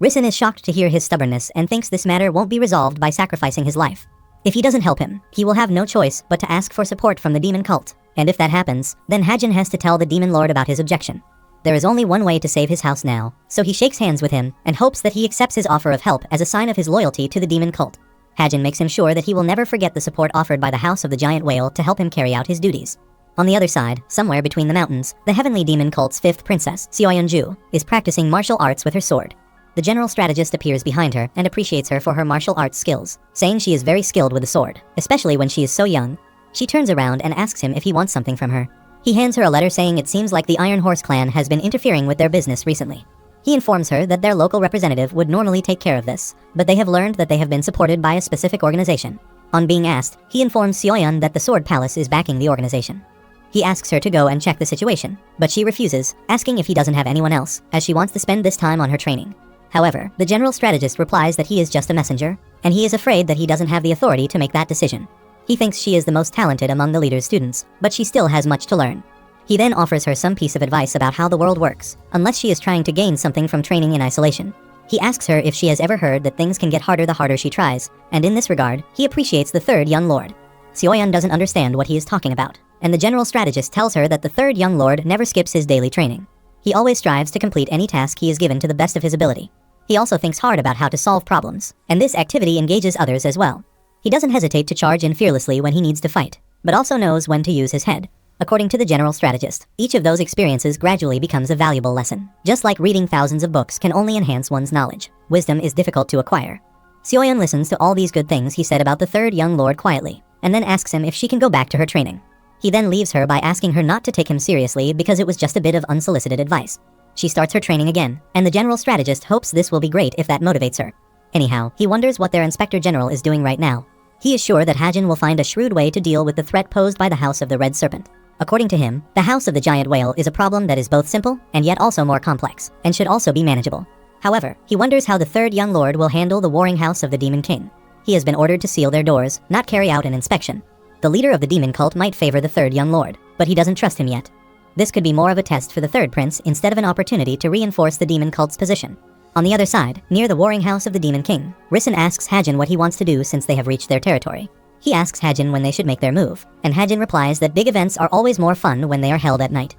Rissen is shocked to hear his stubbornness and thinks this matter won't be resolved by sacrificing his life. If he doesn't help him, he will have no choice but to ask for support from the demon cult, and if that happens, then Hajin has to tell the demon lord about his objection. There is only one way to save his house now, so he shakes hands with him and hopes that he accepts his offer of help as a sign of his loyalty to the demon cult. Hajin makes him sure that he will never forget the support offered by the House of the Giant Whale to help him carry out his duties. On the other side, somewhere between the mountains, the heavenly demon cult's fifth princess, Seoyeon-ju, is practicing martial arts with her sword. The general strategist appears behind her and appreciates her for her martial arts skills, saying she is very skilled with the sword, especially when she is so young. She turns around and asks him if he wants something from her. He hands her a letter saying it seems like the Iron Horse clan has been interfering with their business recently. He informs her that their local representative would normally take care of this, but they have learned that they have been supported by a specific organization. On being asked, he informs Seoyeon that the Sword Palace is backing the organization. He asks her to go and check the situation, but she refuses, asking if he doesn't have anyone else, as she wants to spend this time on her training. However, the general strategist replies that he is just a messenger, and he is afraid that he doesn't have the authority to make that decision. He thinks she is the most talented among the leader's students, but she still has much to learn. He then offers her some piece of advice about how the world works, unless she is trying to gain something from training in isolation. He asks her if she has ever heard that things can get harder the harder she tries, and in this regard, he appreciates the third young lord. Seoyeon doesn't understand what he is talking about, and the general strategist tells her that the third young lord never skips his daily training. He always strives to complete any task he is given to the best of his ability. He also thinks hard about how to solve problems, and this activity engages others as well. He doesn't hesitate to charge in fearlessly when he needs to fight, but also knows when to use his head. According to the general strategist, each of those experiences gradually becomes a valuable lesson. Just like reading thousands of books can only enhance one's knowledge, wisdom is difficult to acquire. Seoyeon listens to all these good things he said about the third young lord quietly, and then asks him if she can go back to her training. He then leaves her by asking her not to take him seriously because it was just a bit of unsolicited advice. She starts her training again, and the general strategist hopes this will be great if that motivates her. Anyhow, he wonders what their Inspector General is doing right now. He is sure that Hajin will find a shrewd way to deal with the threat posed by the House of the Red Serpent. According to him, the House of the Giant Whale is a problem that is both simple and yet also more complex, and should also be manageable. However, he wonders how the third young lord will handle the Waring House of the Demon King. He has been ordered to seal their doors, not carry out an inspection. The leader of the demon cult might favor the third young lord, but he doesn't trust him yet. This could be more of a test for the third prince instead of an opportunity to reinforce the demon cult's position. On the other side, near the Waring House of the Demon King, Rissen asks Hajin what he wants to do since they have reached their territory. He asks Hajin when they should make their move, and Hajin replies that big events are always more fun when they are held at night.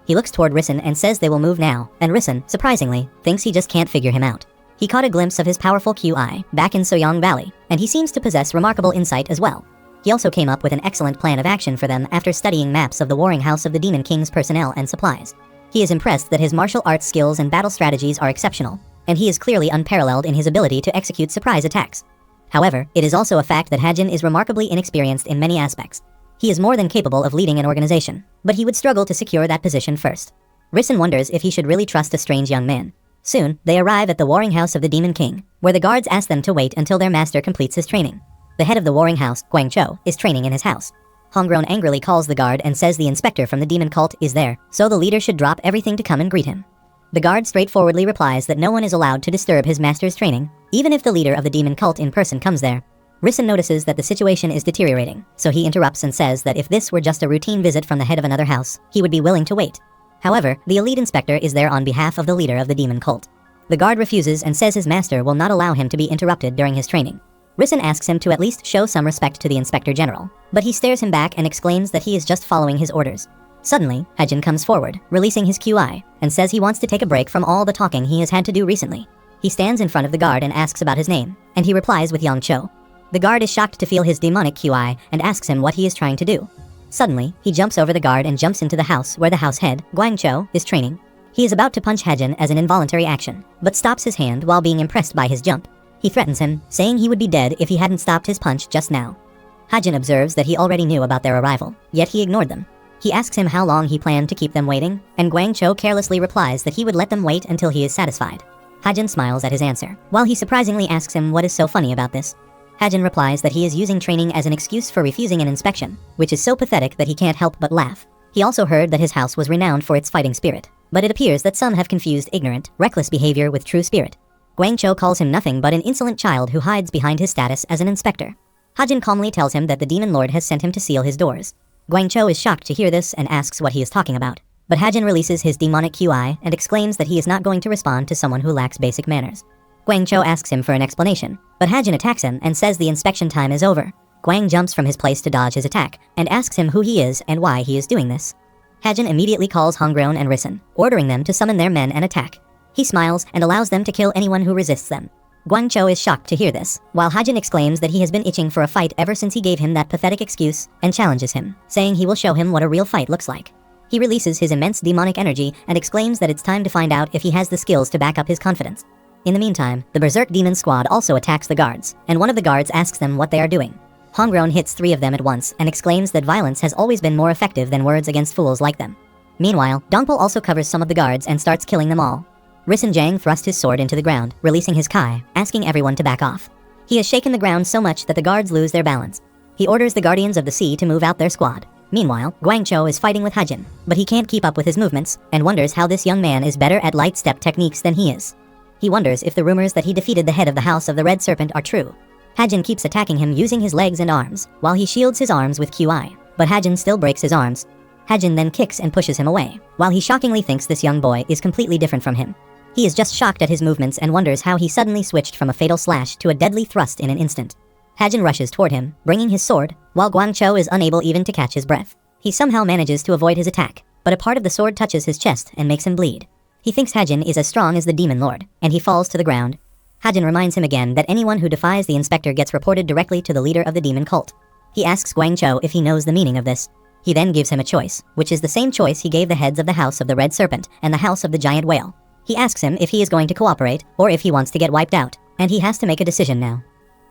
He looks toward Rissen and says they will move now, and Rissen, surprisingly, thinks he just can't figure him out. He caught a glimpse of his powerful QI back in Soyang Valley, and he seems to possess remarkable insight as well. He also came up with an excellent plan of action for them after studying maps of the Waring House of the Demon King's personnel and supplies. He is impressed that his martial arts skills and battle strategies are exceptional. and he is clearly unparalleled in his ability to execute surprise attacks. However, it is also a fact that Hajin is remarkably inexperienced in many aspects. He is more than capable of leading an organization, but he would struggle to secure that position first. Risen wonders if he should really trust a strange young man. Soon, they arrive at the warring house of the Demon King, where the guards ask them to wait until their master completes his training. The head of the warring house, Guangzhou, is training in his house. Honggrown angrily calls the guard and says the inspector from the demon cult is there, so the leader should drop everything to come and greet him. The guard straightforwardly replies that no one is allowed to disturb his master's training, even if the leader of the demon cult in person comes there. Risen notices that the situation is deteriorating, so he interrupts and says that if this were just a routine visit from the head of another house, he would be willing to wait. However, the elite inspector is there on behalf of the leader of the demon cult. The guard refuses and says his master will not allow him to be interrupted during his training. Risen asks him to at least show some respect to the inspector general, but he stares him back and exclaims that he is just following his orders. Suddenly, Hajin comes forward, releasing his QI, and says he wants to take a break from all the talking he has had to do recently. He stands in front of the guard and asks about his name, and he replies with Yangzhou. The guard is shocked to feel his demonic QI and asks him what he is trying to do. Suddenly, he jumps over the guard and jumps into the house where the house head, Guangzhou, is training. He is about to punch Hajin as an involuntary action, but stops his hand while being impressed by his jump. He threatens him, saying he would be dead if he hadn't stopped his punch just now. Hajin observes that he already knew about their arrival, yet he ignored them. He asks him how long he planned to keep them waiting, and Guangzhou carelessly replies that he would let them wait until he is satisfied. Hajin smiles at his answer, while he surprisingly asks him what is so funny about this. Hajin replies that he is using training as an excuse for refusing an inspection, which is so pathetic that he can't help but laugh. He also heard that his house was renowned for its fighting spirit, but it appears that some have confused ignorant, reckless behavior with true spirit. Guangzhou calls him nothing but an insolent child who hides behind his status as an inspector. Hajin calmly tells him that the demon lord has sent him to seal his doors. Guangzhou is shocked to hear this and asks what he is talking about, but Hajin releases his demonic QI and exclaims that he is not going to respond to someone who lacks basic manners. Guangzhou asks him for an explanation, but Hajin attacks him and says the inspection time is over. Guang jumps from his place to dodge his attack, and asks him who he is and why he is doing this. Hajin immediately calls Honggrown and Risen, ordering them to summon their men and attack. He smiles and allows them to kill anyone who resists them. Guangzhou is shocked to hear this, while Hajin exclaims that he has been itching for a fight ever since he gave him that pathetic excuse, and challenges him, saying he will show him what a real fight looks like. He releases his immense demonic energy and exclaims that it's time to find out if he has the skills to back up his confidence. In the meantime, the Berserk Demon Squad also attacks the guards, and one of the guards asks them what they are doing. Honggrown hits 3 of them at once and exclaims that violence has always been more effective than words against fools like them. Meanwhile, Dongpo also covers some of the guards and starts killing them all. Risen Jiang thrusts his sword into the ground, releasing his Kai, asking everyone to back off. He has shaken the ground so much that the guards lose their balance. He orders the Guardians of the Sea to move out their squad. Meanwhile, Guangzhou is fighting with Hajin, but he can't keep up with his movements, and wonders how this young man is better at light step techniques than he is. He wonders if the rumors that he defeated the head of the House of the Red Serpent are true. Hajin keeps attacking him using his legs and arms, while he shields his arms with QI, but Hajin still breaks his arms. Hajin then kicks and pushes him away, while he shockingly thinks this young boy is completely different from him. He is just shocked at his movements and wonders how he suddenly switched from a fatal slash to a deadly thrust in an instant. Hajin rushes toward him, bringing his sword, while Guangzhou is unable even to catch his breath. He somehow manages to avoid his attack, but a part of the sword touches his chest and makes him bleed. He thinks Hajin is as strong as the Demon Lord, and he falls to the ground. Hajin reminds him again that anyone who defies the inspector gets reported directly to the leader of the demon cult. He asks Guangzhou if he knows the meaning of this. He then gives him a choice, which is the same choice he gave the heads of the House of the Red Serpent and the House of the Giant Whale. He asks him if he is going to cooperate, or if he wants to get wiped out, and he has to make a decision now.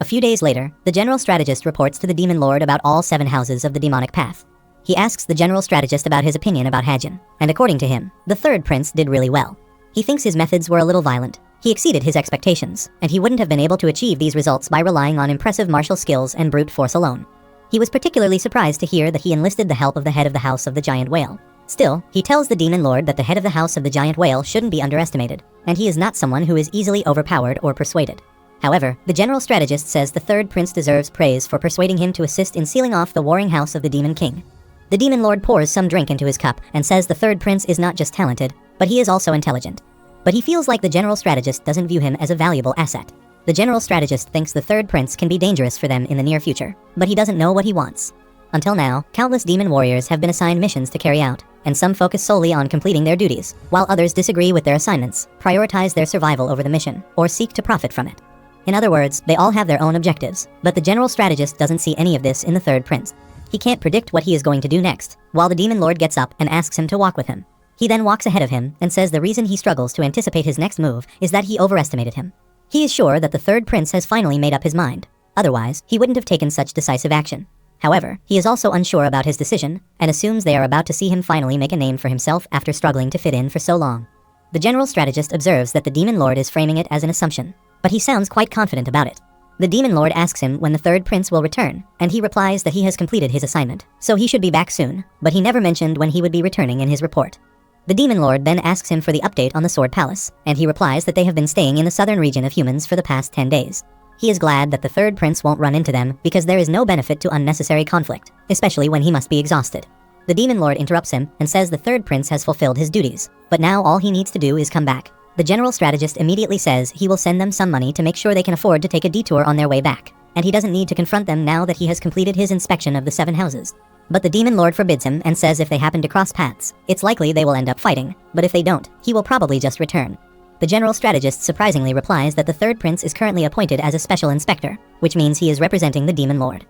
A few days later, the General Strategist reports to the Demon Lord about all 7 houses of the demonic path. He asks the General Strategist about his opinion about Hajin, and according to him, the 3rd Prince did really well. He thinks his methods were a little violent. He exceeded his expectations, and he wouldn't have been able to achieve these results by relying on impressive martial skills and brute force alone. He was particularly surprised to hear that he enlisted the help of the head of the House of the Giant Whale. Still, he tells the Demon Lord that the head of the House of the Giant Whale shouldn't be underestimated, and he is not someone who is easily overpowered or persuaded. However, the General Strategist says the 3rd Prince deserves praise for persuading him to assist in sealing off the warring house of the Demon King. The Demon Lord pours some drink into his cup and says the 3rd Prince is not just talented, but he is also intelligent. But he feels like the General Strategist doesn't view him as a valuable asset. The General Strategist thinks the 3rd Prince can be dangerous for them in the near future, but he doesn't know what he wants. Until now, countless demon warriors have been assigned missions to carry out, and some focus solely on completing their duties, while others disagree with their assignments, prioritize their survival over the mission, or seek to profit from it. In other words, they all have their own objectives, but the General Strategist doesn't see any of this in the 3rd Prince. He can't predict what he is going to do next, while the Demon Lord gets up and asks him to walk with him. He then walks ahead of him and says the reason he struggles to anticipate his next move is that he overestimated him. He is sure that the third prince has finally made up his mind. Otherwise, he wouldn't have taken such decisive action. However, he is also unsure about his decision, and assumes they are about to see him finally make a name for himself after struggling to fit in for so long. The general strategist observes that the demon lord is framing it as an assumption, but he sounds quite confident about it. The demon lord asks him when the third prince will return, and he replies that he has completed his assignment, so he should be back soon, but he never mentioned when he would be returning in his report. The demon lord then asks him for the update on the Sword Palace, and he replies that they have been staying in the southern region of humans for the past 10 days. He is glad that the third prince won't run into them because there is no benefit to unnecessary conflict, especially when he must be exhausted. The demon lord interrupts him and says the third prince has fulfilled his duties, but now all he needs to do is come back. The general strategist immediately says he will send them some money to make sure they can afford to take a detour on their way back, and he doesn't need to confront them now that he has completed his inspection of the 7 houses. But the demon lord forbids him and says if they happen to cross paths, it's likely they will end up fighting, but if they don't, he will probably just return. The general strategist surprisingly replies that the third prince is currently appointed as a special inspector, which means he is representing the demon lord.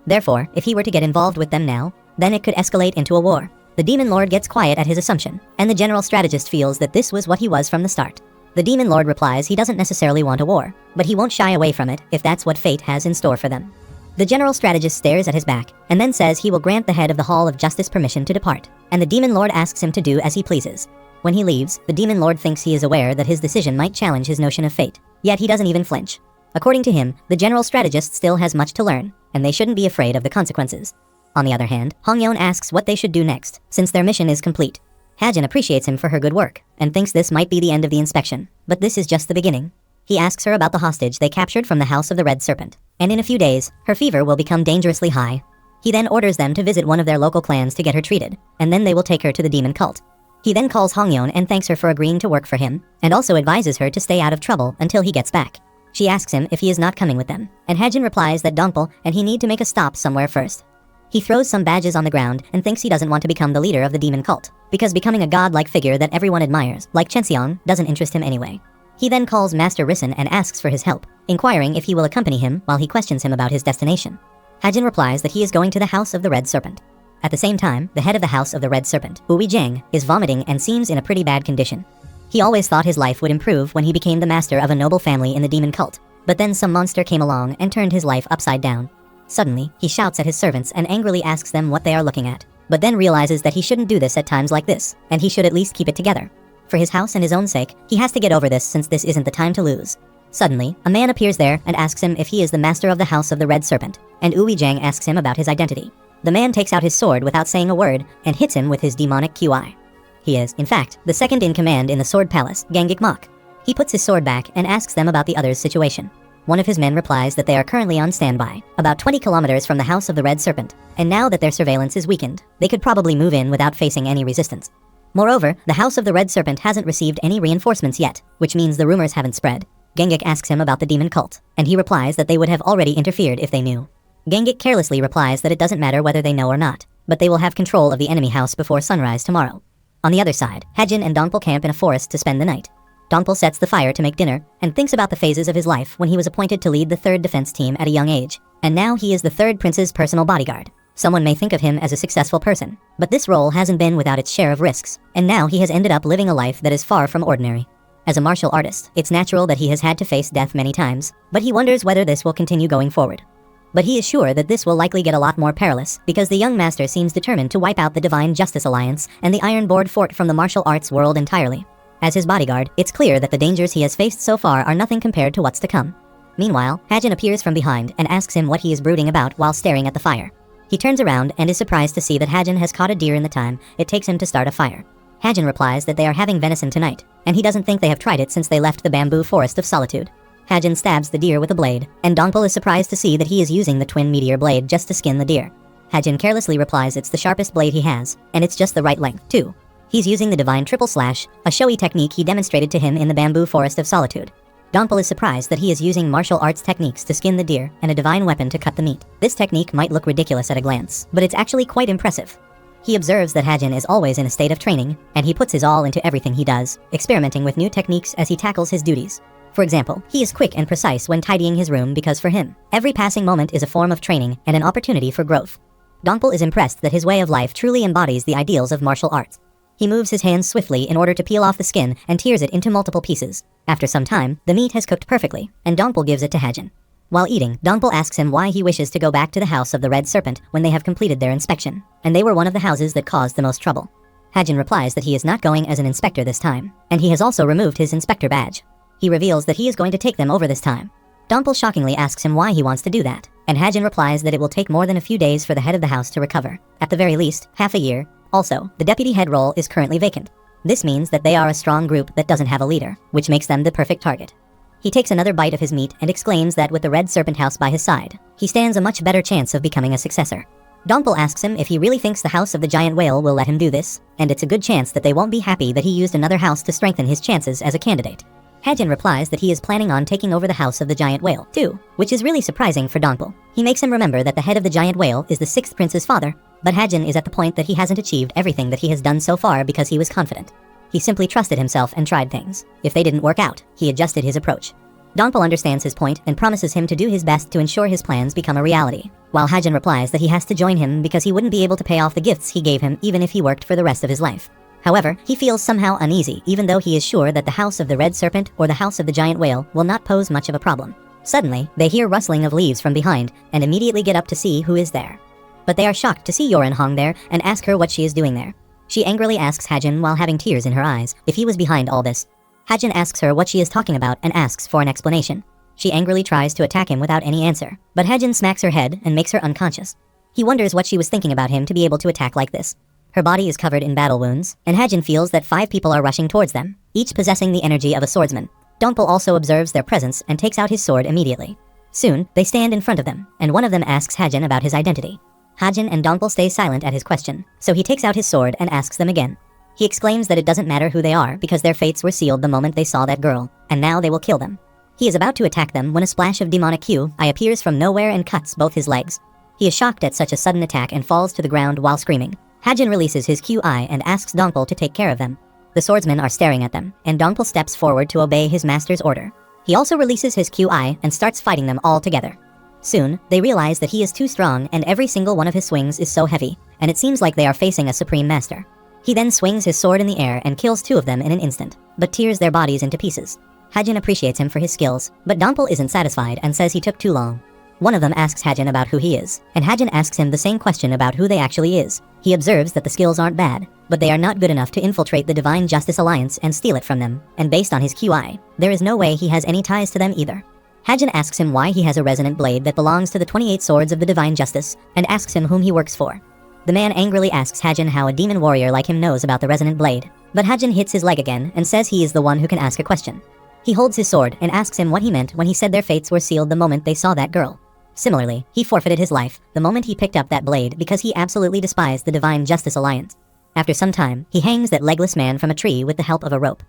Therefore, if he were to get involved with them now, then it could escalate into a war. The demon lord gets quiet at his assumption, and the general strategist feels that this was what he was from the start. The demon lord replies he doesn't necessarily want a war, but he won't shy away from it if that's what fate has in store for them. The general strategist stares at his back, and then says he will grant the head of the Hall of Justice permission to depart, and the demon lord asks him to do as he pleases. When he leaves, the demon lord thinks he is aware that his decision might challenge his notion of fate, yet he doesn't even flinch. According to him, the general strategist still has much to learn, and they shouldn't be afraid of the consequences. On the other hand, Hongyeon asks what they should do next, since their mission is complete. Hajin appreciates him for her good work, and thinks this might be the end of the inspection, but this is just the beginning. He asks her about the hostage they captured from the House of the Red Serpent, and in a few days, her fever will become dangerously high. He then orders them to visit one of their local clans to get her treated, and then they will take her to the demon cult. He then calls Hongyeon and thanks her for agreeing to work for him, and also advises her to stay out of trouble until he gets back. She asks him if he is not coming with them, and Hajin replies that Dongpul and he need to make a stop somewhere first. He throws some badges on the ground and thinks he doesn't want to become the leader of the demon cult, because becoming a godlike figure that everyone admires, like Chenseong, doesn't interest him anyway. He then calls Master Risen and asks for his help, inquiring if he will accompany him while he questions him about his destination. Hajin replies that he is going to the House of the Red Serpent. At the same time, the head of the House of the Red Serpent, Ui Jiang, is vomiting and seems in a pretty bad condition. He always thought his life would improve when he became the master of a noble family in the demon cult, but then some monster came along and turned his life upside down. Suddenly, he shouts at his servants and angrily asks them what they are looking at, but then realizes that he shouldn't do this at times like this, and he should at least keep it together. For his house and his own sake, he has to get over this since this isn't the time to lose. Suddenly, a man appears there and asks him if he is the master of the House of the Red Serpent, and Ui Jiang asks him about his identity. The man takes out his sword without saying a word and hits him with his demonic QI. He is, in fact, the second in command in the Sword Palace, Gangik Mok. He puts his sword back and asks them about the others' situation. One of his men replies that they are currently on standby, about 20 kilometers from the House of the Red Serpent, and now that their surveillance is weakened, they could probably move in without facing any resistance. Moreover, the House of the Red Serpent hasn't received any reinforcements yet, which means the rumors haven't spread. Gangik asks him about the demon cult, and he replies that they would have already interfered if they knew. Gangik carelessly replies that it doesn't matter whether they know or not, but they will have control of the enemy house before sunrise tomorrow. On the other side, Hajin and Dongpul camp in a forest to spend the night. Dongpul sets the fire to make dinner, and thinks about the phases of his life when he was appointed to lead the 3rd defense team at a young age, and now he is the 3rd prince's personal bodyguard. Someone may think of him as a successful person, but this role hasn't been without its share of risks, and now he has ended up living a life that is far from ordinary. As a martial artist, it's natural that he has had to face death many times, but he wonders whether this will continue going forward. But he is sure that this will likely get a lot more perilous, because the young master seems determined to wipe out the Divine Justice Alliance and the Iron Board Fort from the martial arts world entirely. As his bodyguard, it's clear that the dangers he has faced so far are nothing compared to what's to come. Meanwhile, Hajin appears from behind and asks him what he is brooding about while staring at the fire. He turns around and is surprised to see that Hajin has caught a deer in the time it takes him to start a fire. Hajin replies that they are having venison tonight, and he doesn't think they have tried it since they left the bamboo forest of solitude. Hajin stabs the deer with a blade, and Dongpul is surprised to see that he is using the twin meteor blade just to skin the deer. Hajin carelessly replies it's the sharpest blade he has, and it's just the right length, too. He's using the divine triple slash, a showy technique he demonstrated to him in the bamboo forest of solitude. Dongpul is surprised that he is using martial arts techniques to skin the deer and a divine weapon to cut the meat. This technique might look ridiculous at a glance, but it's actually quite impressive. He observes that Hajin is always in a state of training, and he puts his all into everything he does, experimenting with new techniques as he tackles his duties. For example, he is quick and precise when tidying his room because for him, every passing moment is a form of training and an opportunity for growth. Dongpul is impressed that his way of life truly embodies the ideals of martial arts. He moves his hands swiftly in order to peel off the skin and tears it into multiple pieces. After some time, the meat has cooked perfectly, and Dongpul gives it to Hajin. While eating, Dongpul asks him why he wishes to go back to the house of the Red Serpent when they have completed their inspection, and they were one of the houses that caused the most trouble. Hajin replies that he is not going as an inspector this time, and he has also removed his inspector badge. He reveals that he is going to take them over this time. Dongpul shockingly asks him why he wants to do that, and Hajin replies that it will take more than a few days for the head of the house to recover. At the very least, half a year. Also, the deputy head role is currently vacant. This means that they are a strong group that doesn't have a leader, which makes them the perfect target. He takes another bite of his meat and exclaims that with the Red Serpent house by his side, he stands a much better chance of becoming a successor. Dongpul asks him if he really thinks the house of the giant whale will let him do this, and it's a good chance that they won't be happy that he used another house to strengthen his chances as a candidate. Hajin replies that he is planning on taking over the house of the giant whale, too, which is really surprising for Dongpul. He makes him remember that the head of the giant whale is the 6th prince's father, but Hajin is at the point that he hasn't achieved everything that he has done so far because he was confident. He simply trusted himself and tried things. If they didn't work out, he adjusted his approach. Dongpul understands his point and promises him to do his best to ensure his plans become a reality, while Hajin replies that he has to join him because he wouldn't be able to pay off the gifts he gave him even if he worked for the rest of his life. However, he feels somehow uneasy even though he is sure that the house of the Red Serpent or the house of the giant whale will not pose much of a problem. Suddenly, they hear rustling of leaves from behind and immediately get up to see who is there. But they are shocked to see Yoren Hong there and ask her what she is doing there. She angrily asks Hajin while having tears in her eyes if he was behind all this. Hajin asks her what she is talking about and asks for an explanation. She angrily tries to attack him without any answer, but Hajin smacks her head and makes her unconscious. He wonders what she was thinking about him to be able to attack like this. Her body is covered in battle wounds, and Hajin feels that 5 people are rushing towards them, each possessing the energy of a swordsman. Dongpul also observes their presence and takes out his sword immediately. Soon, they stand in front of them, and one of them asks Hajin about his identity. Hajin and Dongpul stay silent at his question, so he takes out his sword and asks them again. He exclaims that it doesn't matter who they are because their fates were sealed the moment they saw that girl, and now they will kill them. He is about to attack them when a splash of demonic QI appears from nowhere and cuts both his legs. He is shocked at such a sudden attack and falls to the ground while screaming. Hajin releases his QI and asks Dongpul to take care of them. The swordsmen are staring at them, and Dongpul steps forward to obey his master's order. He also releases his QI and starts fighting them all together. Soon, they realize that he is too strong and every single one of his swings is so heavy, and it seems like they are facing a supreme master. He then swings his sword in the air and kills 2 of them in an instant, but tears their bodies into pieces. Hajin appreciates him for his skills, but Dongpul isn't satisfied and says he took too long. One of them asks Hajin about who he is, and Hajin asks him the same question about who they actually is. He observes that the skills aren't bad, but they are not good enough to infiltrate the Divine Justice Alliance and steal it from them, and based on his QI, there is no way he has any ties to them either. Hajin asks him why he has a resonant blade that belongs to the 28 swords of the Divine Justice, and asks him whom he works for. The man angrily asks Hajin how a demon warrior like him knows about the resonant blade, but Hajin hits his leg again and says he is the one who can ask a question. He holds his sword and asks him what he meant when he said their fates were sealed the moment they saw that girl. Similarly, he forfeited his life the moment he picked up that blade because he absolutely despised the Divine Justice Alliance. After some time, he hangs that legless man from a tree with the help of a rope.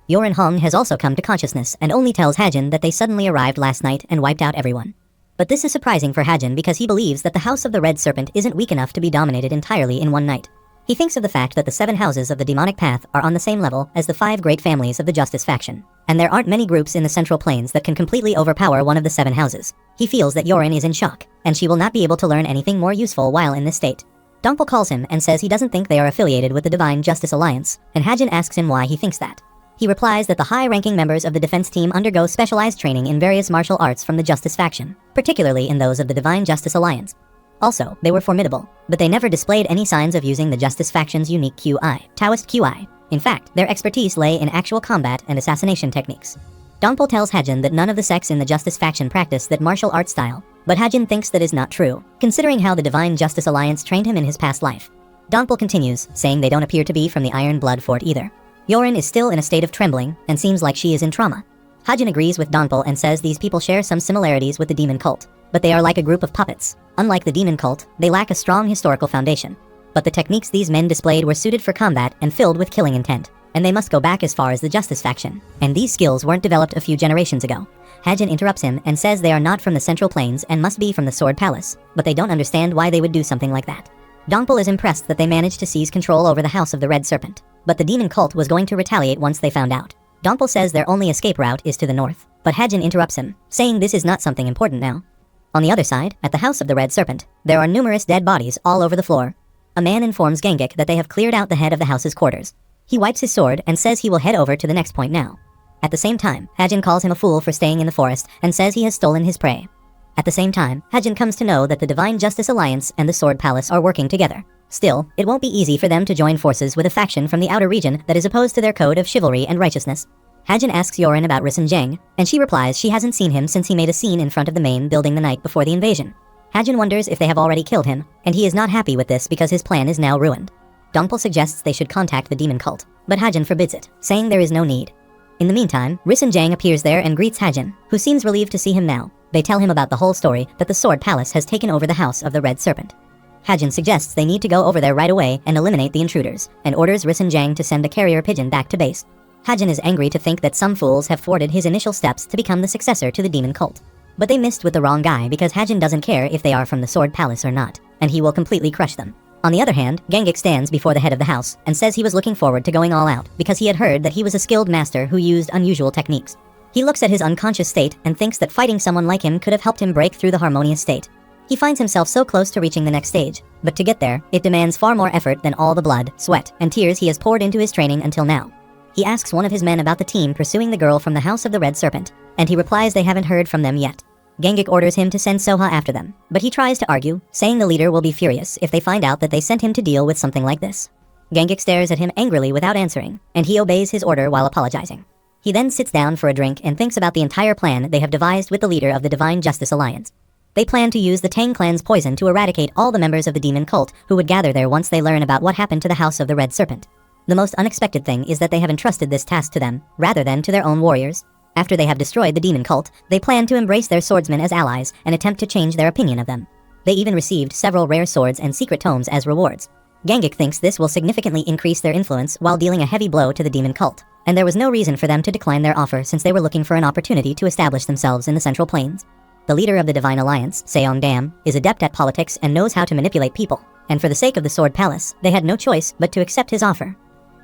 Yoren Hong has also come to consciousness and only tells Hajin that they suddenly arrived last night and wiped out everyone. But this is surprising for Hajin because he believes that the House of the Red Serpent isn't weak enough to be dominated entirely in one night. He thinks of the fact that the 7 houses of the demonic path are on the same level as the 5 great families of the Justice faction, and there aren't many groups in the Central Plains that can completely overpower one of the 7 houses. He feels that Yoren is in shock, and she will not be able to learn anything more useful while in this state. Dongpul calls him and says he doesn't think they are affiliated with the Divine Justice Alliance, and Hajin asks him why he thinks that. He replies that the high-ranking members of the defense team undergo specialized training in various martial arts from the Justice faction, particularly in those of the Divine Justice Alliance. Also, they were formidable, but they never displayed any signs of using the Justice faction's unique QI, Taoist QI. In fact, their expertise lay in actual combat and assassination techniques. Dongpul tells Hajin that none of the sects in the Justice faction practice that martial art style, but Hajin thinks that is not true, considering how the Divine Justice Alliance trained him in his past life. Dongpul continues, saying they don't appear to be from the Iron Blood Fort either. Yoren is still in a state of trembling and seems like she is in trauma. Hajin agrees with Dongpul and says these people share some similarities with the demon cult, but they are like a group of puppets. Unlike the demon cult, they lack a strong historical foundation. But the techniques these men displayed were suited for combat and filled with killing intent, and they must go back as far as the Justice faction, and these skills weren't developed a few generations ago. Hajin interrupts him and says they are not from the Central Plains and must be from the Sword Palace, but they don't understand why they would do something like that. Dongpul is impressed that they managed to seize control over the House of the Red Serpent, but the demon cult was going to retaliate once they found out. Dongpul says their only escape route is to the north, but Hajin interrupts him, saying this is not something important now. On the other side, at the House of the Red Serpent, there are numerous dead bodies all over the floor. a man informs Gangik that they have cleared out the head of the house's quarters. He wipes his sword and says he will head over to the next point now. At the same time, Hajin calls him a fool for staying in the forest and says he has stolen his prey. At the same time, Hajin comes to know that the Divine Justice Alliance and the Sword Palace are working together. Still, it won't be easy for them to join forces with a faction from the outer region that is opposed to their code of chivalry and righteousness. Hajin asks Yorin about Rissen Jang, and she replies she hasn't seen him since he made a scene in front of the main building the night before the invasion. Hajin wonders if they have already killed him, and he is not happy with this because his plan is now ruined. Dongpul suggests they should contact the demon cult, but Hajin forbids it, saying there is no need. In the meantime, Rissen Jang appears there and greets Hajin, who seems relieved to see him now. They tell him about the whole story, that the Sword Palace has taken over the House of the Red Serpent. Hajin suggests they need to go over there right away and eliminate the intruders, and orders Rissen Jang to send a carrier pigeon back to base. Hajin is angry to think that some fools have thwarted his initial steps to become the successor to the demon cult. But they missed with the wrong guy because Hajin doesn't care if they are from the Sword Palace or not, and he will completely crush them. On the other hand, Gangik stands before the head of the house and says he was looking forward to going all out because he had heard that he was a skilled master who used unusual techniques. He looks at his unconscious state and thinks that fighting someone like him could have helped him break through the harmonious state. He finds himself so close to reaching the next stage, but to get there, it demands far more effort than all the blood, sweat, and tears he has poured into his training until now. He asks one of his men about the team pursuing the girl from the House of the Red Serpent, and he replies they haven't heard from them yet. Gangik orders him to send Soha after them, but he tries to argue, saying the leader will be furious if they find out that they sent him to deal with something like this. Gangik stares at him angrily without answering, and he obeys his order while apologizing. He then sits down for a drink and thinks about the entire plan they have devised with the leader of the Divine Justice Alliance. They plan to use the Tang clan's poison to eradicate all the members of the demon cult who would gather there once they learn about what happened to the House of the Red Serpent. The most unexpected thing is that they have entrusted this task to them, rather than to their own warriors. After they have destroyed the demon cult, they plan to embrace their swordsmen as allies and attempt to change their opinion of them. They even received several rare swords and secret tomes as rewards. Gangik thinks this will significantly increase their influence while dealing a heavy blow to the demon cult, and there was no reason for them to decline their offer since they were looking for an opportunity to establish themselves in the Central Plains. The leader of the Divine Alliance, Seong Dam, is adept at politics and knows how to manipulate people, and for the sake of the Sword Palace, they had no choice but to accept his offer.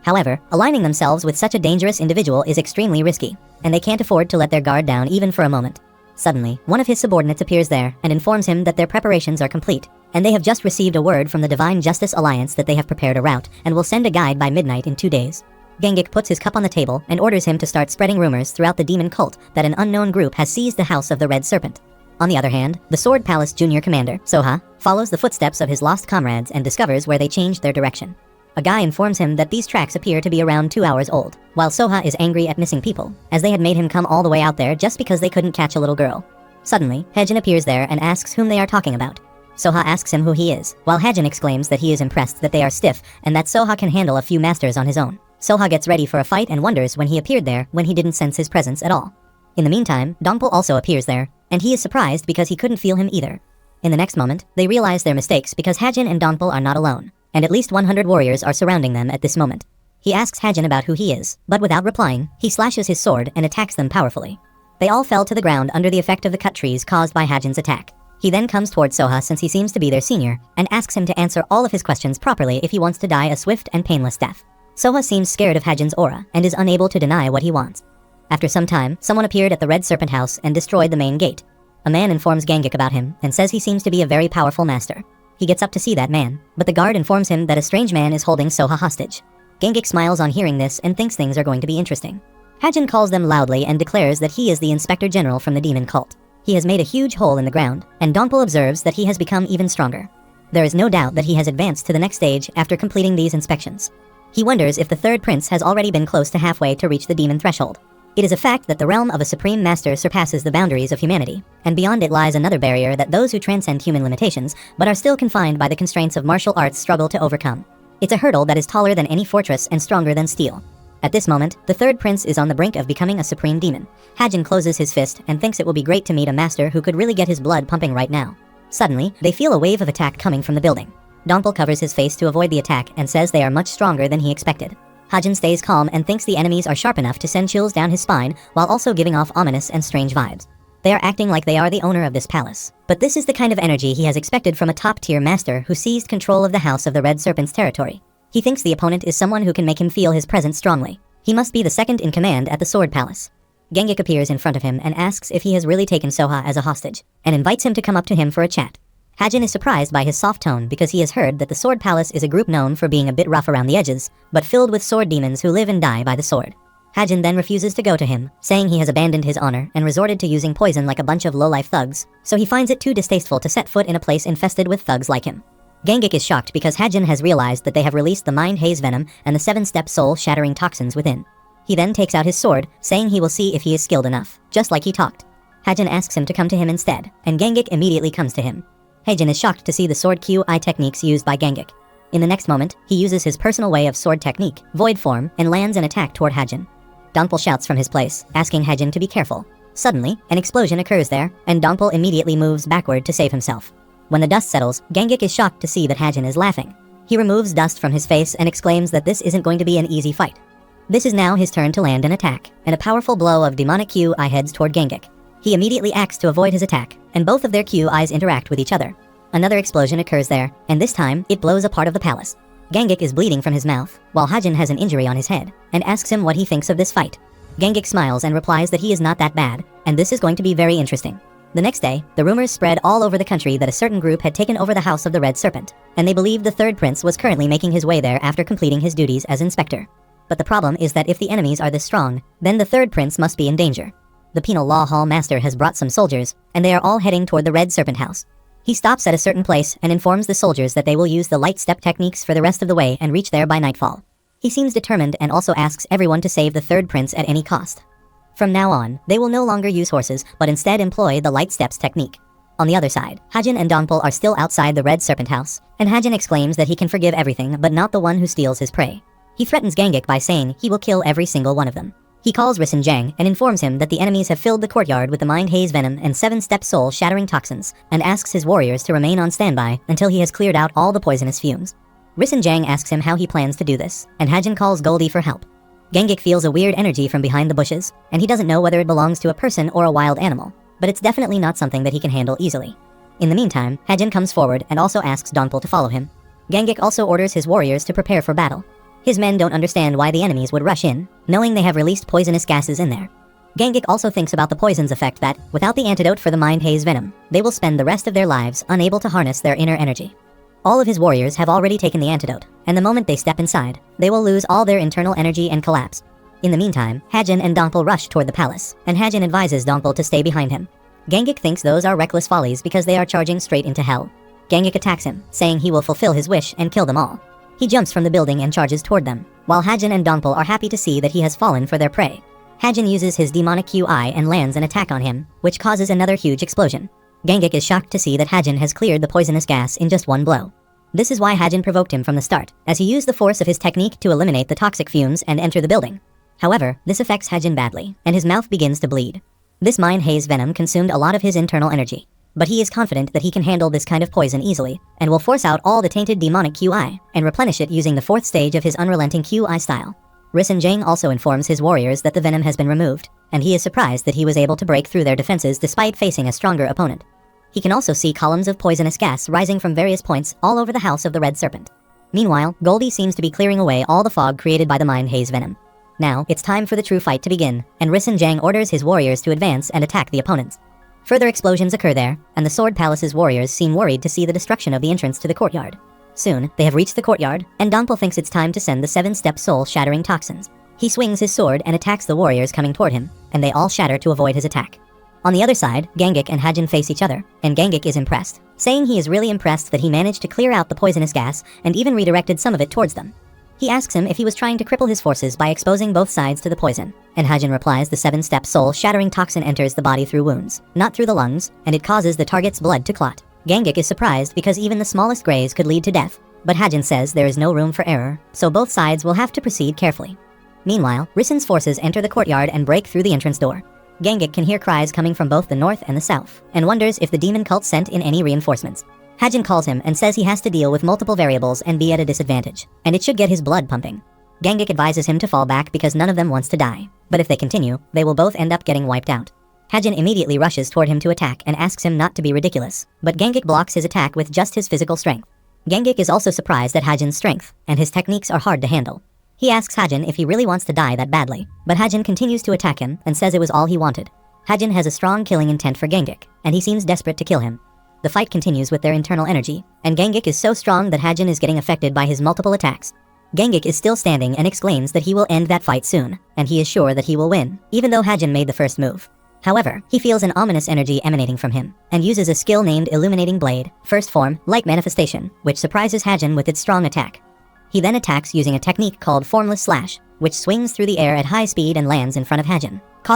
However, aligning themselves with such a dangerous individual is extremely risky, and they can't afford to let their guard down even for a moment. Suddenly, one of his subordinates appears there and informs him that their preparations are complete, and they have just received a word from the Divine Justice Alliance that they have prepared a route and will send a guide by midnight in 2 days. Gangik puts his cup on the table and orders him to start spreading rumors throughout the demon cult that an unknown group has seized the House of the Red Serpent. On the other hand, the Sword Palace Junior Commander, Soha, follows the footsteps of his lost comrades and discovers where they changed their direction. A guy informs him that these tracks appear to be around 2 hours old, while Soha is angry at missing people, as they had made him come all the way out there just because they couldn't catch a little girl. Suddenly, Hajin appears there and asks whom they are talking about. Soha asks him who he is, while Hajin exclaims that he is impressed that they are stiff and that Soha can handle a few masters on his own. Soha gets ready for a fight and wonders when he appeared there when he didn't sense his presence at all. In the meantime, Dongpul also appears there, and he is surprised because he couldn't feel him either. In the next moment, they realize their mistakes because Hajin and Dongpul are not alone, and at least 100 warriors are surrounding them at this moment. He asks Hajin about who he is, but without replying, he slashes his sword and attacks them powerfully. They all fell to the ground under the effect of the cut trees caused by Hajin's attack. He then comes towards Soha since he seems to be their senior, and asks him to answer all of his questions properly if he wants to die a swift and painless death. Soha seems scared of Hajin's aura, and is unable to deny what he wants. After some time, someone appeared at the Red Serpent House and destroyed the main gate. A man informs Gangik about him, and says he seems to be a very powerful master. He gets up to see that man, but the guard informs him that a strange man is holding Soha hostage. Gangik smiles on hearing this and thinks things are going to be interesting. Hajin calls them loudly and declares that he is the Inspector General from the demon cult. He has made a huge hole in the ground, and Dongpul observes that he has become even stronger. There is no doubt that he has advanced to the next stage after completing these inspections. He wonders if the third prince has already been close to halfway to reach the demon threshold. It is a fact that the realm of a supreme master surpasses the boundaries of humanity, and beyond it lies another barrier that those who transcend human limitations, but are still confined by the constraints of martial arts struggle to overcome. It's a hurdle that is taller than any fortress and stronger than steel. At this moment, the third prince is on the brink of becoming a supreme demon. Hajin closes his fist and thinks it will be great to meet a master who could really get his blood pumping right now. Suddenly, they feel a wave of attack coming from the building. Dongpul covers his face to avoid the attack and says they are much stronger than he expected. Hajin stays calm and thinks the enemies are sharp enough to send chills down his spine while also giving off ominous and strange vibes. They are acting like they are the owner of this palace. But this is the kind of energy he has expected from a top-tier master who seized control of the House of the Red Serpent's territory. He thinks the opponent is someone who can make him feel his presence strongly. He must be the second in command at the Sword Palace. Gangik appears in front of him and asks if he has really taken Soha as a hostage, and invites him to come up to him for a chat. Hajin is surprised by his soft tone because he has heard that the Sword Palace is a group known for being a bit rough around the edges, but filled with sword demons who live and die by the sword. Hajin then refuses to go to him, saying he has abandoned his honor and resorted to using poison like a bunch of low-life thugs, so he finds it too distasteful to set foot in a place infested with thugs like him. Gangik is shocked because Hajin has realized that they have released the Mind Haze Venom and the 7-step soul-shattering toxins within. He then takes out his sword, saying he will see if he is skilled enough, just like he talked. Hajin asks him to come to him instead, and Gangik immediately comes to him. Hajin is shocked to see the sword QI techniques used by Gangik. In the next moment, he uses his personal way of sword technique, Void Form, and lands an attack toward Hajin. Donpul shouts from his place, asking Hajin to be careful. Suddenly, an explosion occurs there, and Donpul immediately moves backward to save himself. When the dust settles, Gangik is shocked to see that Hajin is laughing. He removes dust from his face and exclaims that this isn't going to be an easy fight. This is now his turn to land an attack, and a powerful blow of demonic QI heads toward Gangik. He immediately acts to avoid his attack, and both of their QIs interact with each other. Another explosion occurs there, and this time, it blows a part of the palace. Gangik is bleeding from his mouth, while Hajin has an injury on his head, and asks him what he thinks of this fight. Gangik smiles and replies that he is not that bad, and this is going to be very interesting. The next day, the rumors spread all over the country that a certain group had taken over the House of the Red Serpent, and they believed the third prince was currently making his way there after completing his duties as inspector. But the problem is that if the enemies are this strong, then the third prince must be in danger. The Penal Law Hall Master has brought some soldiers, and they are all heading toward the Red Serpent House. He stops at a certain place and informs the soldiers that they will use the light step techniques for the rest of the way and reach there by nightfall. He seems determined and also asks everyone to save the third prince at any cost. From now on, they will no longer use horses, but instead employ the light steps technique. On the other side, Hajin and Donpul are still outside the Red Serpent House, and Hajin exclaims that he can forgive everything but not the one who steals his prey. He threatens Gangik by saying he will kill every single one of them. He calls Rissen Jang and informs him that the enemies have filled the courtyard with the Mind Haze Venom and 7-step soul-shattering toxins, and asks his warriors to remain on standby until he has cleared out all the poisonous fumes. Rissen Jang asks him how he plans to do this, and Hajin calls Goldie for help. Gangik feels a weird energy from behind the bushes, and he doesn't know whether it belongs to a person or a wild animal, but it's definitely not something that he can handle easily. In the meantime, Hajin comes forward and also asks Donpul to follow him. Gangik also orders his warriors to prepare for battle. His men don't understand why the enemies would rush in, knowing they have released poisonous gases in there. Gangik also thinks about the poison's effect that, without the antidote for the Mind Haze Venom, they will spend the rest of their lives unable to harness their inner energy. All of his warriors have already taken the antidote, and the moment they step inside, they will lose all their internal energy and collapse. In the meantime, Hajin and Donpul rush toward the palace, and Hajin advises Donpul to stay behind him. Gangik thinks those are reckless follies because they are charging straight into hell. Gangik attacks him, saying he will fulfill his wish and kill them all. He jumps from the building and charges toward them, while Hajin and Donpul are happy to see that he has fallen for their prey. Hajin uses his demonic QI and lands an attack on him, which causes another huge explosion. Gangik is shocked to see that Hajin has cleared the poisonous gas in just one blow. This is why Hajin provoked him from the start, as he used the force of his technique to eliminate the toxic fumes and enter the building. However, this affects Hajin badly, and his mouth begins to bleed. This Mind Haze Venom consumed a lot of his internal energy, but he is confident that he can handle this kind of poison easily, and will force out all the tainted demonic QI, and replenish it using the 4th stage of his unrelenting QI style. Rissen Jang also informs his warriors that the venom has been removed, and he is surprised that he was able to break through their defenses despite facing a stronger opponent. He can also see columns of poisonous gas rising from various points all over the House of the Red Serpent. Meanwhile, Goldie seems to be clearing away all the fog created by the Mind Haze Venom. Now, it's time for the true fight to begin, and Rissen Jang orders his warriors to advance and attack the opponents. Further explosions occur there, and the Sword Palace's warriors seem worried to see the destruction of the entrance to the courtyard. Soon, they have reached the courtyard, and Donpul thinks it's time to send the 7-step soul-shattering toxins. He swings his sword and attacks the warriors coming toward him, and they all shatter to avoid his attack. On the other side, Gangik and Hajin face each other, and Gangik is impressed, saying he is really impressed that he managed to clear out the poisonous gas and even redirected some of it towards them. He asks him if he was trying to cripple his forces by exposing both sides to the poison, and Hajin replies the 7-step soul-shattering toxin enters the body through wounds, not through the lungs, and it causes the target's blood to clot. Gangik is surprised because even the smallest graze could lead to death, but Hajin says there is no room for error, so both sides will have to proceed carefully. Meanwhile, Rissen's forces enter the courtyard and break through the entrance door. Gangik can hear cries coming from both the north and the south, and wonders if the demon cult sent in any reinforcements. Hajin calls him and says he has to deal with multiple variables and be at a disadvantage, and it should get his blood pumping. Gangik advises him to fall back because none of them wants to die, but if they continue, they will both end up getting wiped out. Hajin immediately rushes toward him to attack and asks him not to be ridiculous, but Gangik blocks his attack with just his physical strength. Gangik is also surprised at Hajin's strength, and his techniques are hard to handle. He asks Hajin if he really wants to die that badly, but Hajin continues to attack him and says it was all he wanted. Hajin has a strong killing intent for Gangik, and he seems desperate to kill him. The fight continues with their internal energy, and Gangik is so strong that Hajin is getting affected by his multiple attacks. Gangik is still standing and exclaims that he will end that fight soon, and he is sure that he will win, even though Hajin made the first move. However, he feels an ominous energy emanating from him, and uses a skill named Illuminating Blade, first form, Light Manifestation, which surprises Hajin with its strong attack. He then attacks using a technique called Formless Slash, which swings through the air at high speed and lands in front of Hajin, causing